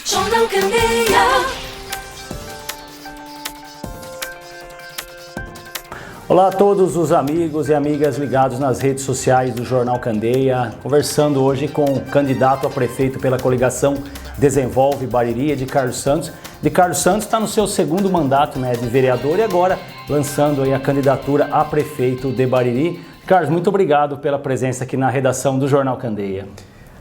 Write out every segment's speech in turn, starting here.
Jornal Candeia. Olá a todos os amigos e amigas ligados nas redes sociais do Jornal Candeia, conversando hoje com o candidato a prefeito pela coligação Desenvolve Bariri, de Carlos Santos. De Carlos Santos está no seu segundo mandato, de vereador e agora lançando aí a candidatura a prefeito de Bariri. Carlos, muito obrigado pela presença aqui na redação do Jornal Candeia.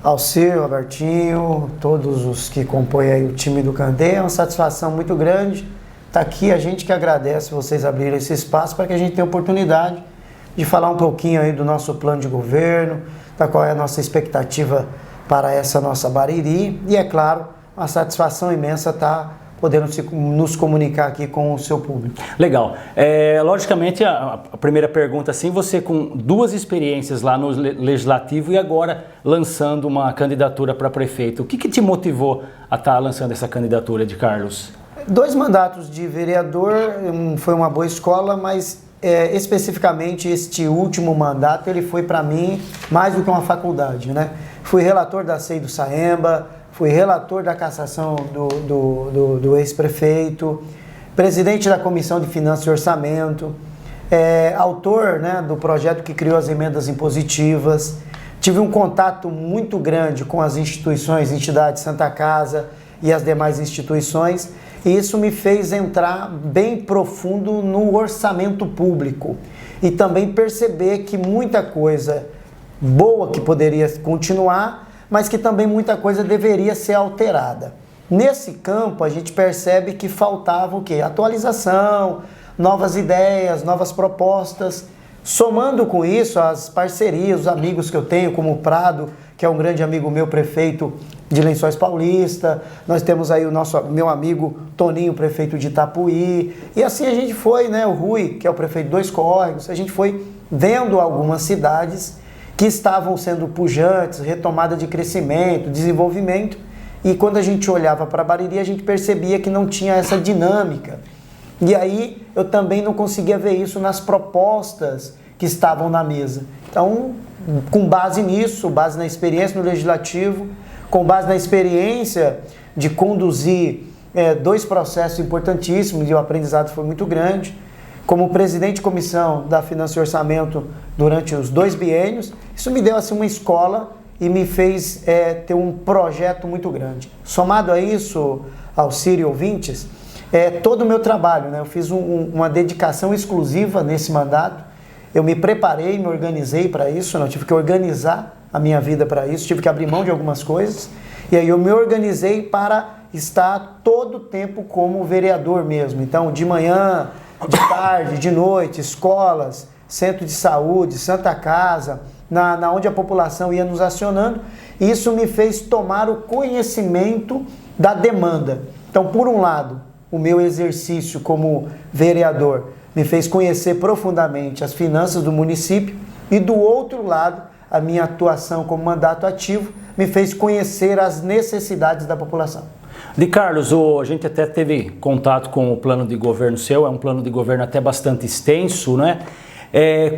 Alcir, Robertinho, todos os que compõem aí o time do Candeia, é uma satisfação muito grande estar aqui. A gente que agradece vocês abrirem esse espaço para que a gente tenha a oportunidade de falar um pouquinho aí do nosso plano de governo, da qual é a nossa expectativa para essa nossa Bariri. E é claro, uma satisfação imensa estar podendo nos comunicar aqui com o seu público. Legal. Logicamente, a primeira pergunta, assim, você com duas experiências lá no Legislativo e agora lançando uma candidatura para prefeito, o que te motivou a estar lançando essa candidatura, de Carlos? 2 mandatos de vereador, foi uma boa escola, mas especificamente este último mandato, ele foi para mim mais do que uma faculdade, Fui relator da CEI do Saemba, fui relator da cassação do ex-prefeito, presidente da Comissão de Finanças e Orçamento, autor do projeto que criou as emendas impositivas. Tive um contato muito grande com as instituições, entidades Santa Casa e as demais instituições, e isso me fez entrar bem profundo no orçamento público e também perceber que muita coisa boa que poderia continuar, mas que também muita coisa deveria ser alterada. Nesse campo, a gente percebe que faltava o quê? Atualização, novas ideias, novas propostas. Somando com isso as parcerias, os amigos que eu tenho, como o Prado, que é um grande amigo meu, prefeito de Lençóis Paulista. Nós temos aí meu amigo Toninho, prefeito de Itapuí. E assim a gente foi, o Rui, que é o prefeito de Dois Córregos. A gente foi vendo algumas cidades que estavam sendo pujantes, retomada de crescimento, desenvolvimento, e quando a gente olhava para Bariri, a gente percebia que não tinha essa dinâmica. E aí eu também não conseguia ver isso nas propostas que estavam na mesa. Então, com base nisso, base na experiência no Legislativo, com base na experiência de conduzir 2 processos importantíssimos, e o aprendizado foi muito grande, como presidente de comissão da Finanças e Orçamento durante os 2 biênios, isso me deu uma escola e me fez ter um projeto muito grande. Somado a isso, Alcir e ouvintes, todo o meu trabalho, eu fiz uma dedicação exclusiva nesse mandato, eu me preparei, me organizei para isso, eu tive que organizar a minha vida para isso, tive que abrir mão de algumas coisas, e aí eu me organizei para estar todo o tempo como vereador mesmo. Então, de manhã, de tarde, de noite, escolas, centro de saúde, Santa Casa, na onde a população ia nos acionando. Isso me fez tomar o conhecimento da demanda. Então, por um lado, o meu exercício como vereador me fez conhecer profundamente as finanças do município e, do outro lado, a minha atuação como mandato ativo me fez conhecer as necessidades da população. De Carlos, a gente até teve contato com o plano de governo seu, é um plano de governo até bastante extenso,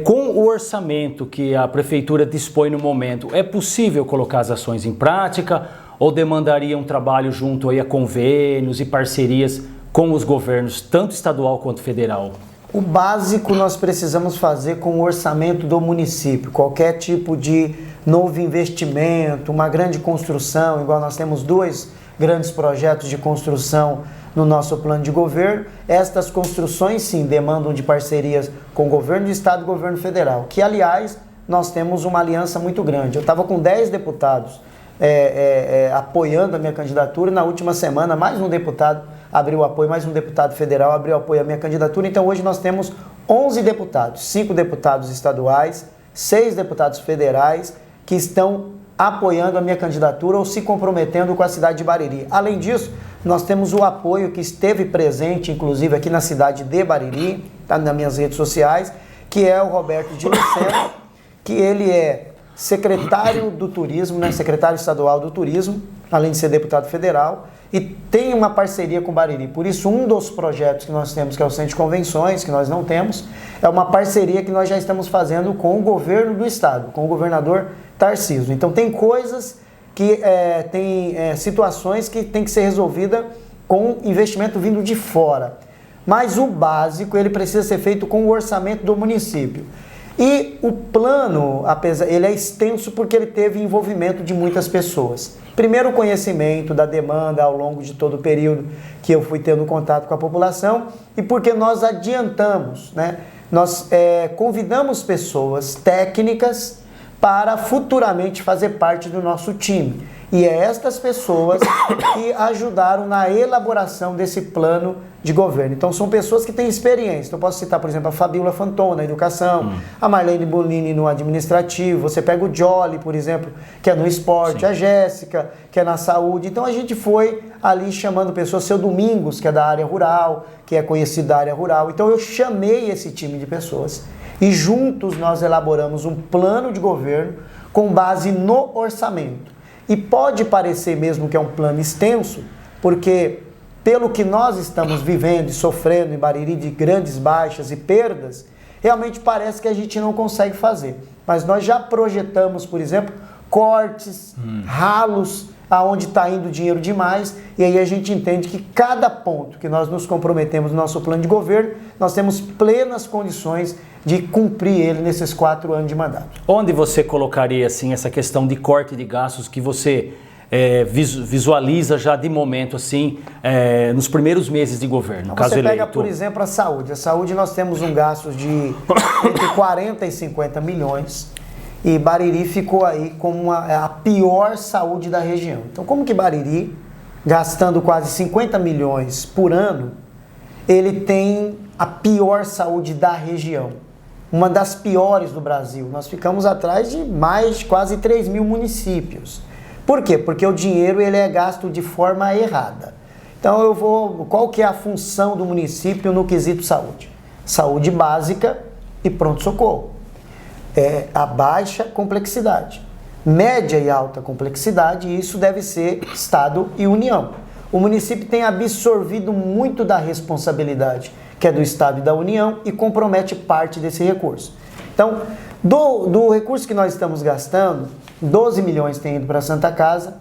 com o orçamento que a prefeitura dispõe no momento, é possível colocar as ações em prática ou demandaria um trabalho junto aí a convênios e parcerias com os governos, tanto estadual quanto federal? O básico nós precisamos fazer com o orçamento do município. Qualquer tipo de novo investimento, uma grande construção, igual nós temos 2 grandes projetos de construção no nosso plano de governo. Estas construções, sim, demandam de parcerias com o governo do estado e o governo federal, que, aliás, nós temos uma aliança muito grande. Eu estava com 10 deputados apoiando a minha candidatura. Na última semana, mais um deputado abriu apoio, mais um deputado federal abriu apoio à minha candidatura. Então, hoje nós temos 11 deputados, 5 deputados estaduais, 6 deputados federais que estão apoiando a minha candidatura ou se comprometendo com a cidade de Bariri. Além disso, nós temos o apoio que esteve presente, inclusive aqui na cidade de Bariri, está nas minhas redes sociais, que é o Roberto de Lucena, que ele é secretário do turismo, secretário estadual do turismo, além de ser deputado federal, e tem uma parceria com Bariri. Por isso, um dos projetos que nós temos, que é o Centro de Convenções, que nós não temos, é uma parceria que nós já estamos fazendo com o governo do estado, com o governador Tarcísio. Então, tem coisas que tem situações que tem que ser resolvida com investimento vindo de fora. Mas o básico, ele precisa ser feito com o orçamento do município. E o plano, ele é extenso porque ele teve envolvimento de muitas pessoas. Primeiro, o conhecimento da demanda ao longo de todo o período que eu fui tendo contato com a população e porque nós adiantamos, né? Nós convidamos pessoas técnicas para futuramente fazer parte do nosso time. E é estas pessoas que ajudaram na elaboração desse plano de governo. Então são pessoas que têm experiência. Então posso citar, por exemplo, a Fabíola Fanton na educação, a Marlene Bolini no administrativo, você pega o Jolly, por exemplo, que é no esporte, a Jéssica, que é na saúde. Então a gente foi ali chamando pessoas, seu Domingos, que é da área rural, que é conhecido da área rural. Então eu chamei esse time de pessoas e juntos nós elaboramos um plano de governo com base no orçamento. E pode parecer mesmo que é um plano extenso, porque pelo que nós estamos vivendo e sofrendo em Bariri de grandes baixas e perdas, realmente parece que a gente não consegue fazer. Mas nós já projetamos, por exemplo, cortes, ralos, aonde está indo dinheiro demais, e aí a gente entende que cada ponto que nós nos comprometemos no nosso plano de governo, nós temos plenas condições de cumprir ele nesses 4 anos de mandato. Onde você colocaria assim essa questão de corte de gastos que você visualiza já de momento assim nos primeiros meses de governo? Então, você pega, por exemplo, a saúde. A saúde nós temos um gasto de entre 40 e 50 milhões e Bariri ficou aí como a pior saúde da região. Então como que Bariri, gastando quase 50 milhões por ano, ele tem a pior saúde da região? Uma das piores do Brasil. Nós ficamos atrás de mais quase 3 mil municípios. Por quê? Porque o dinheiro ele é gasto de forma errada. Então qual que é a função do município no quesito saúde? Saúde básica e pronto-socorro. A baixa complexidade. Média e alta complexidade, e isso deve ser Estado e União. O município tem absorvido muito da responsabilidade que é do Estado e da União, e compromete parte desse recurso. Então, do recurso que nós estamos gastando, 12 milhões tem ido para a Santa Casa,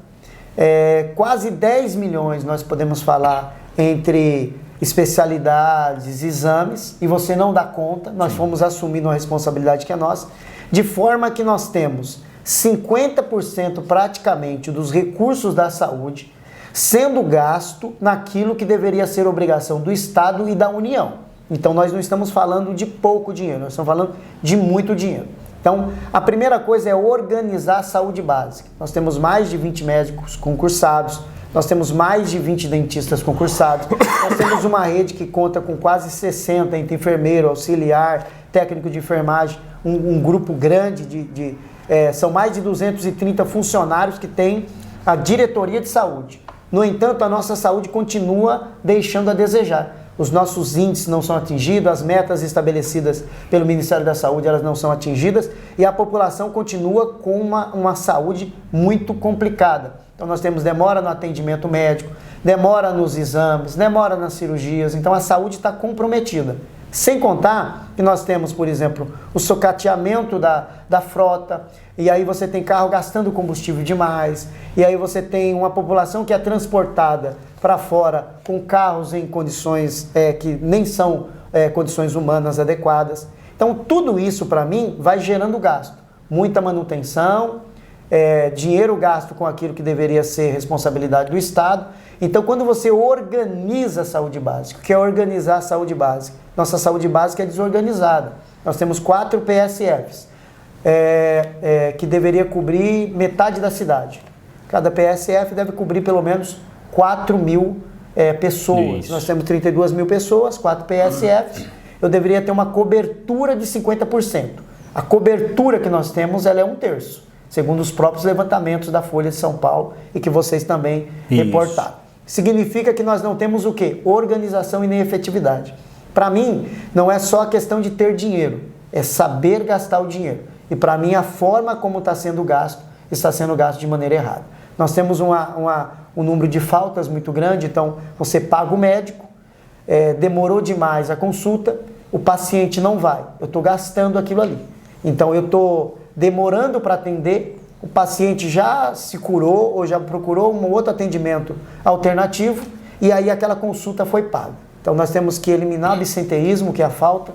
quase 10 milhões nós podemos falar entre especialidades, exames, e você não dá conta, nós fomos assumindo a responsabilidade que é nossa, de forma que nós temos 50% praticamente dos recursos da saúde sendo gasto naquilo que deveria ser obrigação do Estado e da União. Então nós não estamos falando de pouco dinheiro, nós estamos falando de muito dinheiro. Então a primeira coisa é organizar a saúde básica. Nós temos mais de 20 médicos concursados, nós temos mais de 20 dentistas concursados, nós temos uma rede que conta com quase 60 entre enfermeiro, auxiliar, técnico de enfermagem, um grupo grande são mais de 230 funcionários que tem a diretoria de saúde. No entanto, a nossa saúde continua deixando a desejar. Os nossos índices não são atingidos, as metas estabelecidas pelo Ministério da Saúde elas não são atingidas e a população continua com uma saúde muito complicada. Então nós temos demora no atendimento médico, demora nos exames, demora nas cirurgias, então a saúde está comprometida. Sem contar que nós temos, por exemplo, o sucateamento da frota, e aí você tem carro gastando combustível demais, e aí você tem uma população que é transportada para fora com carros em condições que nem são condições humanas adequadas. Então tudo isso para mim vai gerando gasto, muita manutenção, dinheiro gasto com aquilo que deveria ser responsabilidade do Estado. Então quando você organiza a saúde básica, o que é organizar a saúde básica? Nossa saúde básica é desorganizada. Nós temos 4 PSFs, que deveria cobrir metade da cidade. Cada PSF deve cobrir pelo menos 4 mil pessoas. Isso. Nós temos 32 mil pessoas, 4 PSFs. Eu deveria ter uma cobertura de 50%. A cobertura que nós temos ela é 1/3, segundo os próprios levantamentos da Folha de São Paulo e que vocês também reportaram. Significa que nós não temos o quê? Organização e nem efetividade. Para mim, não é só a questão de ter dinheiro, é saber gastar o dinheiro. E para mim, a forma como está sendo gasto de maneira errada. Nós temos um número de faltas muito grande, então você paga o médico, demorou demais a consulta, o paciente não vai, eu estou gastando aquilo ali. Então eu estou demorando para atender o paciente já se curou ou já procurou um outro atendimento alternativo e aí aquela consulta foi paga. Então nós temos que eliminar o absenteísmo, que é a falta,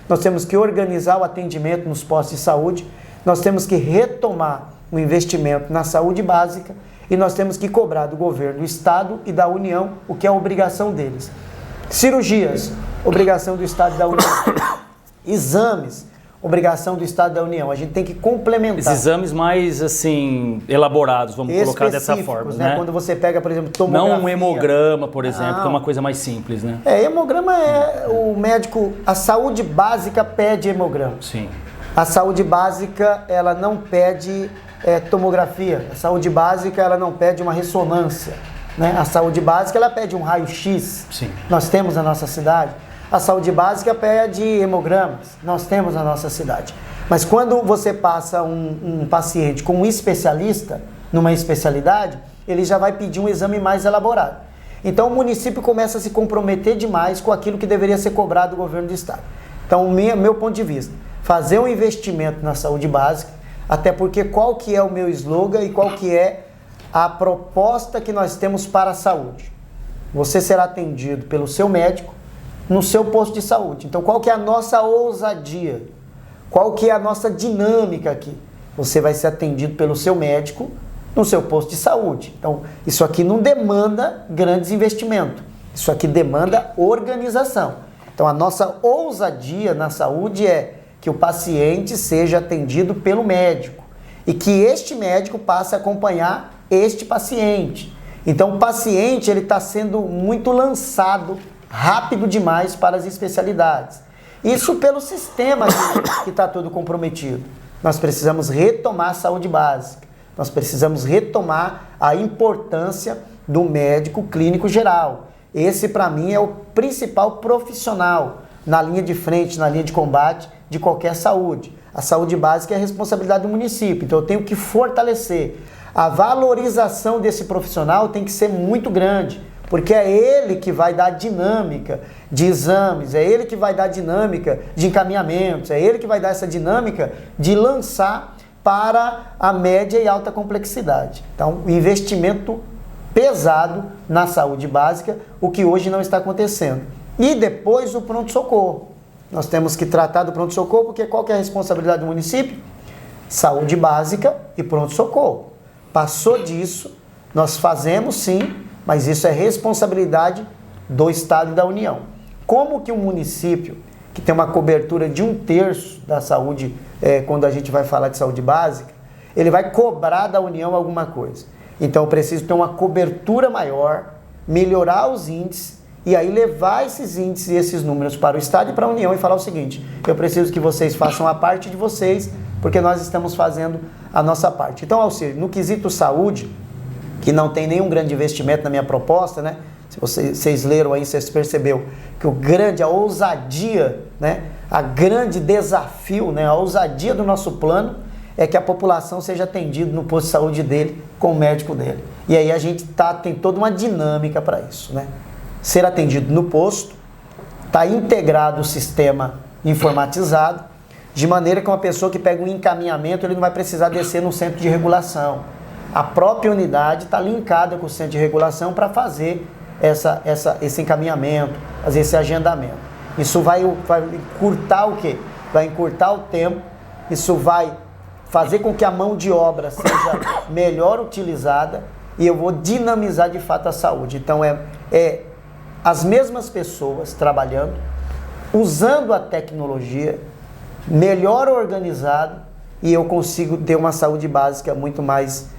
nós temos que organizar o atendimento nos postos de saúde, nós temos que retomar o investimento na saúde básica e nós temos que cobrar do governo, do Estado e da União o que é a obrigação deles. Cirurgias, obrigação do Estado e da União. Exames, obrigação do Estado e da União. A gente tem que complementar. Esses exames mais, assim, elaborados, vamos colocar dessa forma, né? Quando você pega, por exemplo, tomografia. Não um hemograma, por exemplo, que é uma coisa mais simples, né? Hemograma é o médico, a saúde básica pede hemograma. Sim. A saúde básica, ela não pede tomografia. A saúde básica, ela não pede uma ressonância, né? A saúde básica, ela pede um raio-x. Sim. Nós temos na nossa cidade. A saúde básica pede hemogramas. Nós temos na nossa cidade. Mas quando você passa um paciente com um especialista, numa especialidade, ele já vai pedir um exame mais elaborado. Então o município começa a se comprometer demais com aquilo que deveria ser cobrado do governo do estado. Então, meu ponto de vista, fazer um investimento na saúde básica, até porque qual que é o meu slogan e qual que é a proposta que nós temos para a saúde? Você será atendido pelo seu médico no seu posto de saúde. Então, qual que é a nossa ousadia? Qual que é a nossa dinâmica aqui? Você vai ser atendido pelo seu médico no seu posto de saúde. Então, isso aqui não demanda grandes investimentos. Isso aqui demanda organização. Então, a nossa ousadia na saúde é que o paciente seja atendido pelo médico e que este médico passe a acompanhar este paciente. Então, o paciente ele está sendo muito lançado rápido demais para as especialidades. Isso pelo sistema que está todo comprometido. Nós precisamos retomar a saúde básica. Nós precisamos retomar a importância do médico clínico geral. Esse, para mim, é o principal profissional na linha de frente, na linha de combate de qualquer saúde. A saúde básica é a responsabilidade do município, então eu tenho que fortalecer. A valorização desse profissional tem que ser muito grande, porque é ele que vai dar a dinâmica de exames, é ele que vai dar a dinâmica de encaminhamentos, é ele que vai dar essa dinâmica de lançar para a média e alta complexidade. Então, o investimento pesado na saúde básica, o que hoje não está acontecendo. E depois o pronto-socorro. Nós temos que tratar do pronto-socorro, porque qual que é a responsabilidade do município? Saúde básica e pronto-socorro. Passou disso, nós fazemos sim, mas isso é responsabilidade do Estado e da União. Como que um município que tem uma cobertura de 1/3 da saúde, quando a gente vai falar de saúde básica, ele vai cobrar da União alguma coisa. Então eu preciso ter uma cobertura maior, melhorar os índices e aí levar esses índices e esses números para o Estado e para a União e falar o seguinte: eu preciso que vocês façam a parte de vocês, porque nós estamos fazendo a nossa parte. Então, Alcir, no quesito saúde, que não tem nenhum grande investimento na minha proposta, né? Se vocês leram aí, vocês percebeu que a ousadia, né? A grande desafio, né? A ousadia do nosso plano é que a população seja atendida no posto de saúde dele com o médico dele. E aí a gente tem toda uma dinâmica para isso, né? Ser atendido no posto, está integrado o sistema informatizado, de maneira que uma pessoa que pega um encaminhamento, ele não vai precisar descer no centro de regulação. A própria unidade está linkada com o centro de regulação para fazer esse encaminhamento, fazer esse agendamento. Isso vai encurtar o quê? Vai encurtar o tempo, isso vai fazer com que a mão de obra seja melhor utilizada e eu vou dinamizar de fato a saúde. Então as mesmas pessoas trabalhando, usando a tecnologia, melhor organizado, e eu consigo ter uma saúde básica muito mais,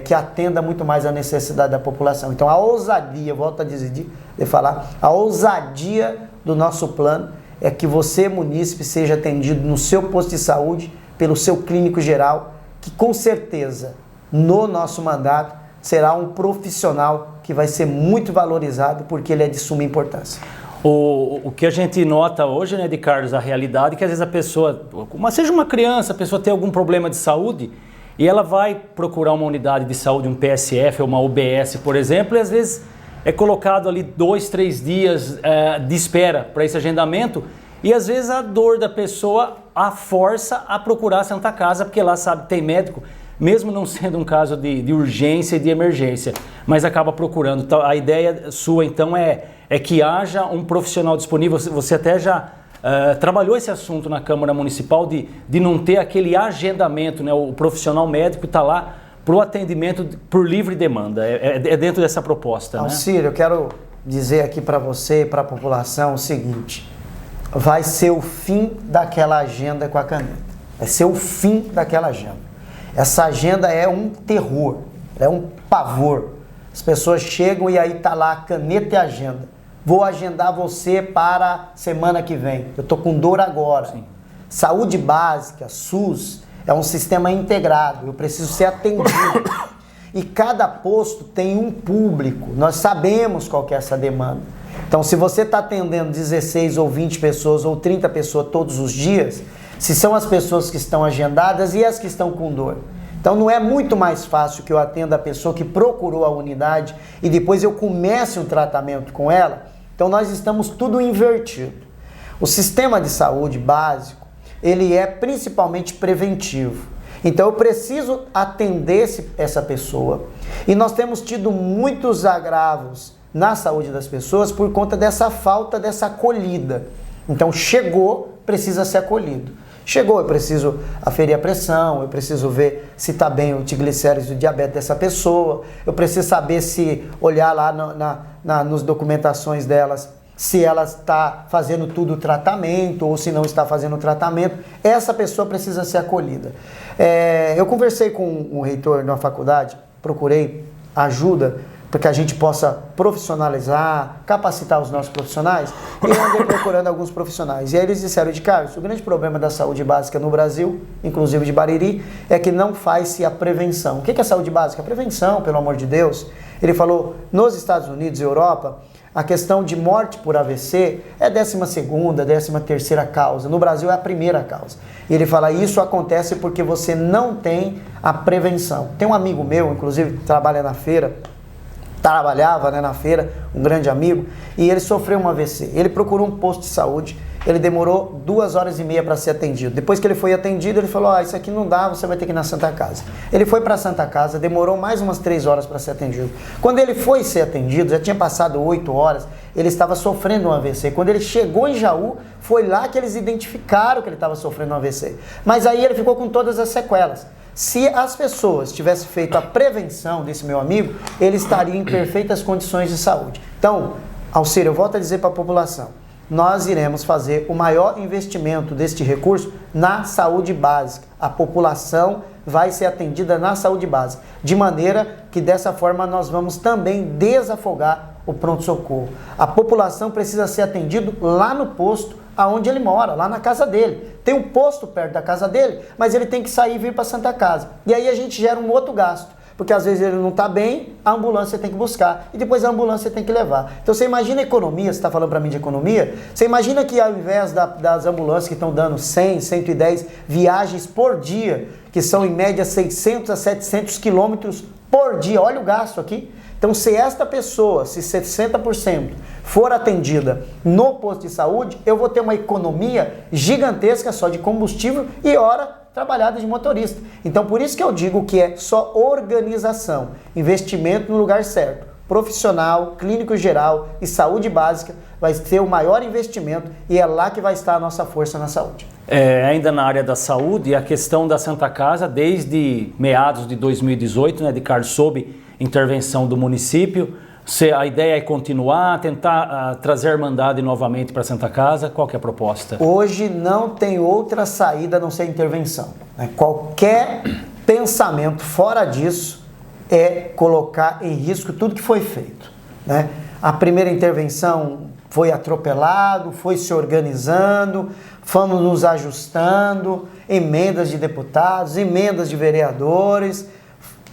que atenda muito mais a necessidade da população. Então a ousadia, volto a falar, a ousadia do nosso plano é que você, munícipe, seja atendido no seu posto de saúde, pelo seu clínico geral, que com certeza, no nosso mandato, será um profissional que vai ser muito valorizado porque ele é de suma importância. O que a gente nota hoje, né, de Carlos, a realidade é que às vezes a pessoa, seja uma criança, a pessoa tem algum problema de saúde e ela vai procurar uma unidade de saúde, um PSF ou uma UBS, por exemplo, e às vezes é colocado ali 2, 3 dias de espera para esse agendamento e às vezes a dor da pessoa a força a procurar a Santa Casa, porque lá sabe que tem médico. mesmo não sendo um caso de urgência e de emergência, mas acaba procurando. Então, a ideia sua, então, é que haja um profissional disponível. Você até já trabalhou esse assunto na Câmara Municipal de não ter aquele agendamento, né? O profissional médico está lá para o atendimento por livre demanda. É dentro dessa proposta, né? Alcírio, eu quero dizer aqui para você e para a população o seguinte: vai ser o fim daquela agenda com a caneta. Vai ser o fim daquela agenda. Essa agenda é um terror, é um pavor. As pessoas chegam e aí tá lá a caneta e a agenda. Vou agendar você para semana que vem. Eu tô com dor agora. Sim. Saúde básica, SUS, é um sistema integrado. Eu preciso ser atendido. E cada posto tem um público. Nós sabemos qual que é essa demanda. Então, se você está atendendo 16 ou 20 pessoas ou 30 pessoas todos os dias, se são as pessoas que estão agendadas e as que estão com dor. Então, não é muito mais fácil que eu atenda a pessoa que procurou a unidade e depois eu comece um tratamento com ela? Então, nós estamos tudo invertido. O sistema de saúde básico, ele é principalmente preventivo. Então, eu preciso atender essa pessoa. E nós temos tido muitos agravos na saúde das pessoas por conta dessa falta dessa acolhida. Então, chegou, precisa ser acolhido. Chegou, eu preciso aferir a pressão, eu preciso ver se está bem o triglicérides e o diabetes dessa pessoa, eu preciso saber se olhar lá nas documentações delas, se ela está fazendo tudo o tratamento ou se não está fazendo o tratamento. Essa pessoa precisa ser acolhida. Eu conversei com o reitor de uma faculdade, procurei ajuda para que a gente possa profissionalizar, capacitar os nossos profissionais, e eu andei procurando alguns profissionais. E aí eles disseram: de Carlos, o grande problema da saúde básica no Brasil, inclusive de Bariri, é que não faz-se a prevenção. O que é saúde básica? A prevenção, pelo amor de Deus. Ele falou, nos Estados Unidos e Europa, a questão de morte por AVC é 12ª, 13ª causa. No Brasil é a primeira causa. E ele fala, isso acontece porque você não tem a prevenção. Tem um amigo meu, inclusive, que trabalha na feira, trabalhava, né, na feira, um grande amigo, e ele sofreu um AVC. Ele procurou um posto de saúde, ele demorou 2h30 para ser atendido. Depois que ele foi atendido, ele falou, isso aqui não dá, você vai ter que ir na Santa Casa. Ele foi para a Santa Casa, demorou mais umas 3 horas para ser atendido. Quando ele foi ser atendido, já tinha passado 8 horas, ele estava sofrendo um AVC. Quando ele chegou em Jaú, foi lá que eles identificaram que ele estava sofrendo um AVC. Mas aí ele ficou com todas as sequelas. Se as pessoas tivessem feito a prevenção desse meu amigo, ele estaria em perfeitas condições de saúde. Então, Alcírio, eu volto a dizer para a população, nós iremos fazer o maior investimento deste recurso na saúde básica. A população vai ser atendida na saúde básica, de maneira que dessa forma nós vamos também desafogar o pronto-socorro. A população precisa ser atendida lá no posto aonde ele mora, lá na casa dele. Tem um posto perto da casa dele, mas ele tem que sair e vir para Santa Casa. E aí a gente gera um outro gasto, porque às vezes ele não está bem, a ambulância tem que buscar, e depois a ambulância tem que levar. Então você imagina a economia, você está falando para mim de economia, você imagina que ao invés das ambulâncias que estão dando 100, 110 viagens por dia, que são em média 600 a 700 quilômetros por dia, olha o gasto aqui. Então, se esta pessoa, se 60% for atendida no posto de saúde, eu vou ter uma economia gigantesca só de combustível e hora trabalhada de motorista. Então, por isso que eu digo que é só organização, investimento no lugar certo. Profissional, clínico geral e saúde básica vai ter o maior investimento e é lá que vai estar a nossa força na saúde. Ainda na área da saúde, a questão da Santa Casa, desde meados de 2018, né, de Carlos, sob intervenção do município, a ideia é continuar, tentar trazer a Irmandade novamente para a Santa Casa? Qual que é a proposta? Hoje não tem outra saída a não ser intervenção. Qualquer pensamento fora disso é colocar em risco tudo que foi feito. Né? A primeira intervenção foi atropelado, foi se organizando, fomos nos ajustando, emendas de deputados, emendas de vereadores.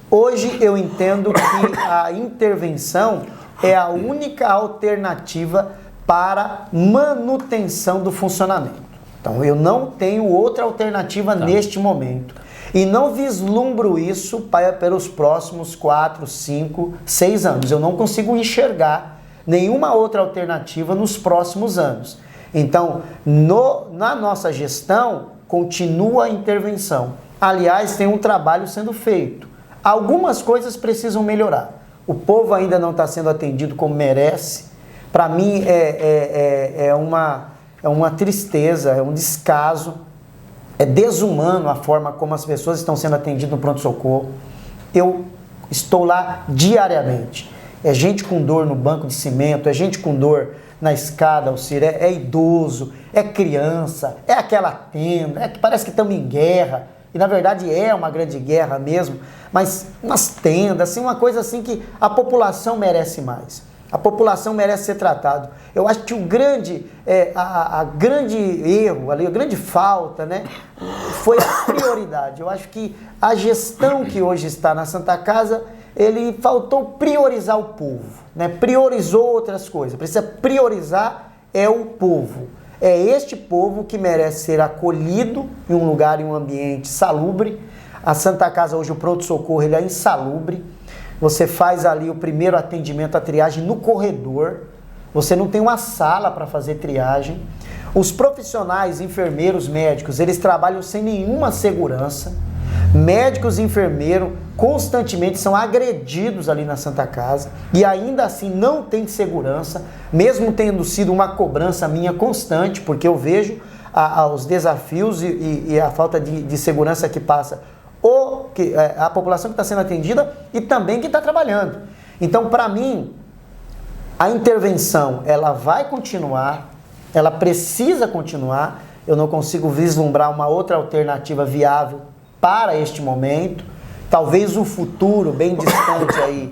Hoje eu entendo que a intervenção é a única alternativa para manutenção do funcionamento. Então eu não tenho outra alternativa neste momento. E não vislumbro isso pelos próximos 4, 5, 6 anos. Eu não consigo enxergar nenhuma outra alternativa nos próximos anos. Então, na nossa gestão, continua a intervenção. Aliás, tem um trabalho sendo feito. Algumas coisas precisam melhorar. O povo ainda não está sendo atendido como merece. Para mim é uma tristeza, é um descaso, é desumano a forma como as pessoas estão sendo atendidas no pronto-socorro. Eu estou lá diariamente. É gente com dor no banco de cimento, é gente com dor na escada auxiliar, é idoso, é criança, é aquela tenda, é que parece que estamos em guerra, e na verdade é uma grande guerra mesmo, mas umas tendas, assim, uma coisa assim que a população merece mais. A população merece ser tratada. Eu acho que o grande, a grande erro ali, a grande falta, né, foi a prioridade. Eu acho que a gestão que hoje está na Santa Casa, ele faltou priorizar o povo, né? Priorizou outras coisas. Precisa priorizar o povo. É este povo que merece ser acolhido em um lugar, em um ambiente salubre. A Santa Casa hoje, o pronto-socorro, ele é insalubre. Você faz ali o primeiro atendimento, a triagem no corredor. Você não tem uma sala para fazer triagem. Os profissionais, enfermeiros, médicos, eles trabalham sem nenhuma segurança. Médicos e enfermeiros constantemente são agredidos ali na Santa Casa e ainda assim não tem segurança, mesmo tendo sido uma cobrança minha constante, porque eu vejo os desafios e a falta de segurança que passa a população que está sendo atendida e também que está trabalhando. Então, para mim, a intervenção, ela vai continuar, ela precisa continuar. Eu não consigo vislumbrar uma outra alternativa viável para este momento. Talvez o futuro, bem distante aí,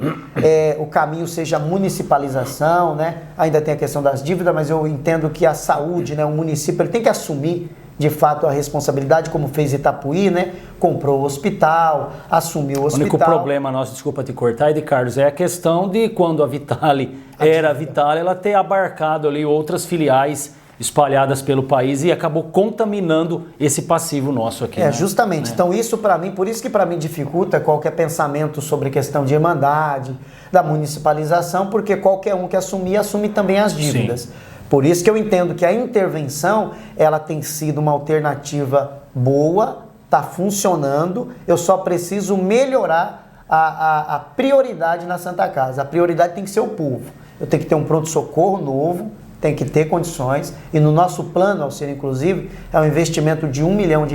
o caminho seja a municipalização, né? Ainda tem a questão das dívidas, mas eu entendo que a saúde, né? O município ele tem que assumir de fato a responsabilidade, como fez Itapuí, né? Comprou o hospital, assumiu o hospital. O único problema nosso, desculpa te cortar, de Carlos, é a questão de quando a Vitale era a Vitale, ela ter abarcado ali outras filiais espalhadas pelo país e acabou contaminando esse passivo nosso aqui. Justamente. Então isso para mim, por isso que para mim dificulta qualquer pensamento sobre questão de irmandade, da municipalização, porque qualquer um que assumir, assume também as dívidas. Sim. Por isso que eu entendo que a intervenção, ela tem sido uma alternativa boa, está funcionando, eu só preciso melhorar a prioridade na Santa Casa. A prioridade tem que ser o povo. Eu tenho que ter um pronto-socorro novo, tem que ter condições, e no nosso plano auxílio inclusive é um investimento de R$1 milhão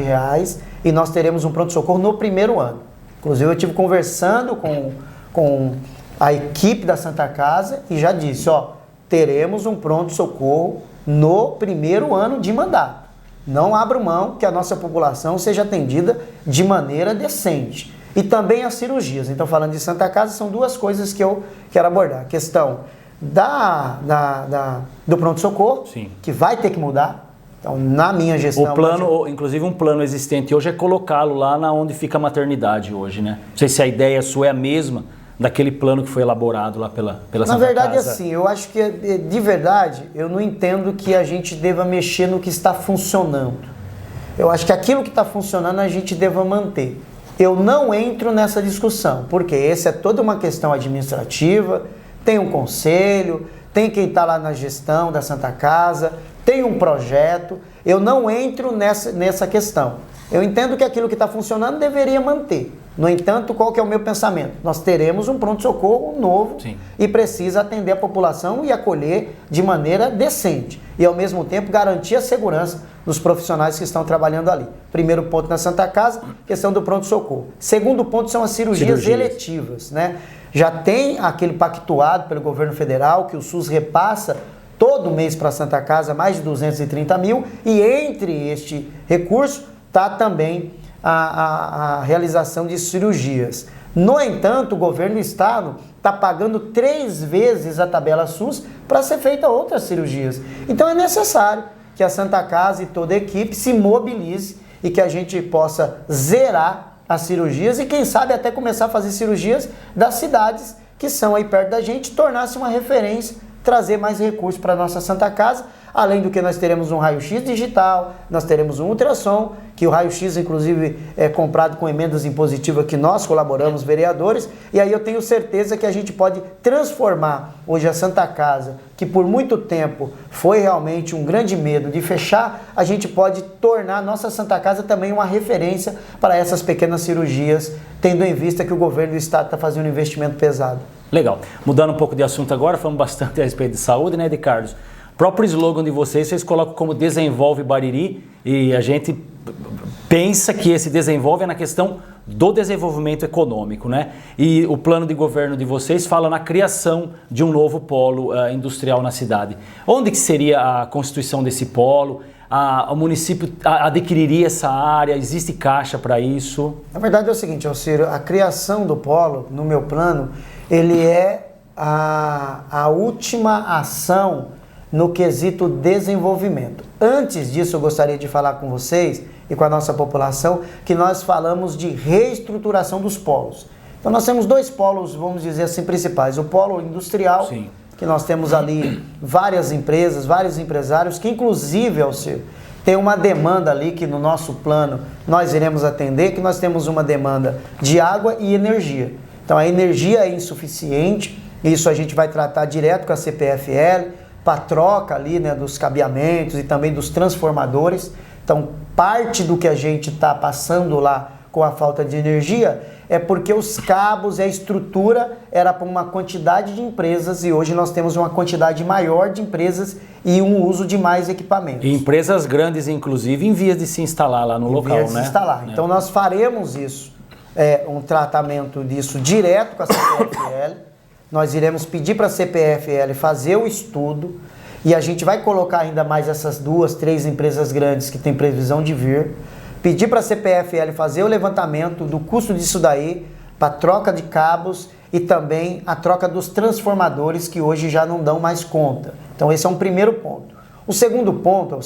e nós teremos um pronto-socorro no primeiro ano. Inclusive eu estive conversando com a equipe da Santa Casa e já disse, teremos um pronto-socorro no primeiro ano de mandato. Não abro mão que a nossa população seja atendida de maneira decente. E também as cirurgias. Então, falando de Santa Casa, são duas coisas que eu quero abordar. A questão do pronto-socorro, que vai ter que mudar. Então, na minha gestão... O plano, inclusive um plano existente hoje é colocá-lo lá onde fica a maternidade hoje, né? Não sei se a ideia sua é a mesma daquele plano que foi elaborado lá pela Santa Casa. Na verdade, assim, eu acho que, de verdade, eu não entendo que a gente deva mexer no que está funcionando. Eu acho que aquilo que está funcionando a gente deva manter. Eu não entro nessa discussão, porque essa é toda uma questão administrativa, tem um conselho, tem quem está lá na gestão da Santa Casa, tem um projeto. Eu não entro nessa questão. Eu entendo que aquilo que está funcionando deveria manter. No entanto, qual que é o meu pensamento? Nós teremos um pronto-socorro novo e precisa atender a população e acolher de maneira decente. E, ao mesmo tempo, garantir a segurança dos profissionais que estão trabalhando ali. Primeiro ponto na Santa Casa, questão do pronto-socorro. Segundo ponto são as cirurgias eletivas, né? Já tem aquele pactuado pelo governo federal que o SUS repassa todo mês para a Santa Casa mais de 230 mil e entre este recurso está também a realização de cirurgias. No entanto, o governo do estado está pagando 3 vezes a tabela SUS para ser feita outras cirurgias. Então é necessário que a Santa Casa e toda a equipe se mobilize e que a gente possa zerar as cirurgias e quem sabe até começar a fazer cirurgias das cidades que são aí perto da gente, tornar-se uma referência, trazer mais recursos para a nossa Santa Casa, além do que nós teremos um raio-x digital, nós teremos um ultrassom, que o raio-x inclusive é comprado com emendas impositivas que nós colaboramos, vereadores, e aí eu tenho certeza que a gente pode transformar hoje a Santa Casa, que por muito tempo foi realmente um grande medo de fechar, a gente pode tornar a nossa Santa Casa também uma referência para essas pequenas cirurgias, tendo em vista que o governo do estado está fazendo um investimento pesado. Legal. Mudando um pouco de assunto agora, falamos bastante a respeito de saúde, né, de Carlos? O próprio slogan de vocês colocam como Desenvolve Bariri, e a gente pensa que esse desenvolve é na questão do desenvolvimento econômico, né? E o plano de governo de vocês fala na criação de um novo polo industrial na cidade. Onde que seria a constituição desse polo? O município adquiriria essa área? Existe caixa para isso? Na verdade é o seguinte, Alcírio, a criação do polo, no meu plano, ele é a última ação no quesito desenvolvimento. Antes disso, eu gostaria de falar com vocês e com a nossa população que nós falamos de reestruturação dos polos. Então nós temos dois polos, vamos dizer assim, principais. O polo industrial, sim, que nós temos ali várias empresas, vários empresários, que inclusive, Alcírio, tem uma demanda ali que no nosso plano nós iremos atender, que nós temos uma demanda de água e energia. Então a energia é insuficiente, isso a gente vai tratar direto com a CPFL, para troca ali, né, dos cabeamentos e também dos transformadores. Então parte do que a gente está passando lá com a falta de energia é porque os cabos e a estrutura era para uma quantidade de empresas e hoje nós temos uma quantidade maior de empresas e um uso de mais equipamentos. E empresas grandes, inclusive, em vias de se instalar lá no local, né? Se instalar. Então nós faremos isso, um tratamento disso direto com a CPFL. Nós iremos pedir para a CPFL fazer o estudo e a gente vai colocar ainda mais essas 2, 3 empresas grandes que têm previsão de vir. Pedir para a CPFL fazer o levantamento do custo disso daí, para troca de cabos e também a troca dos transformadores que hoje já não dão mais conta. Então esse é um primeiro ponto. O segundo ponto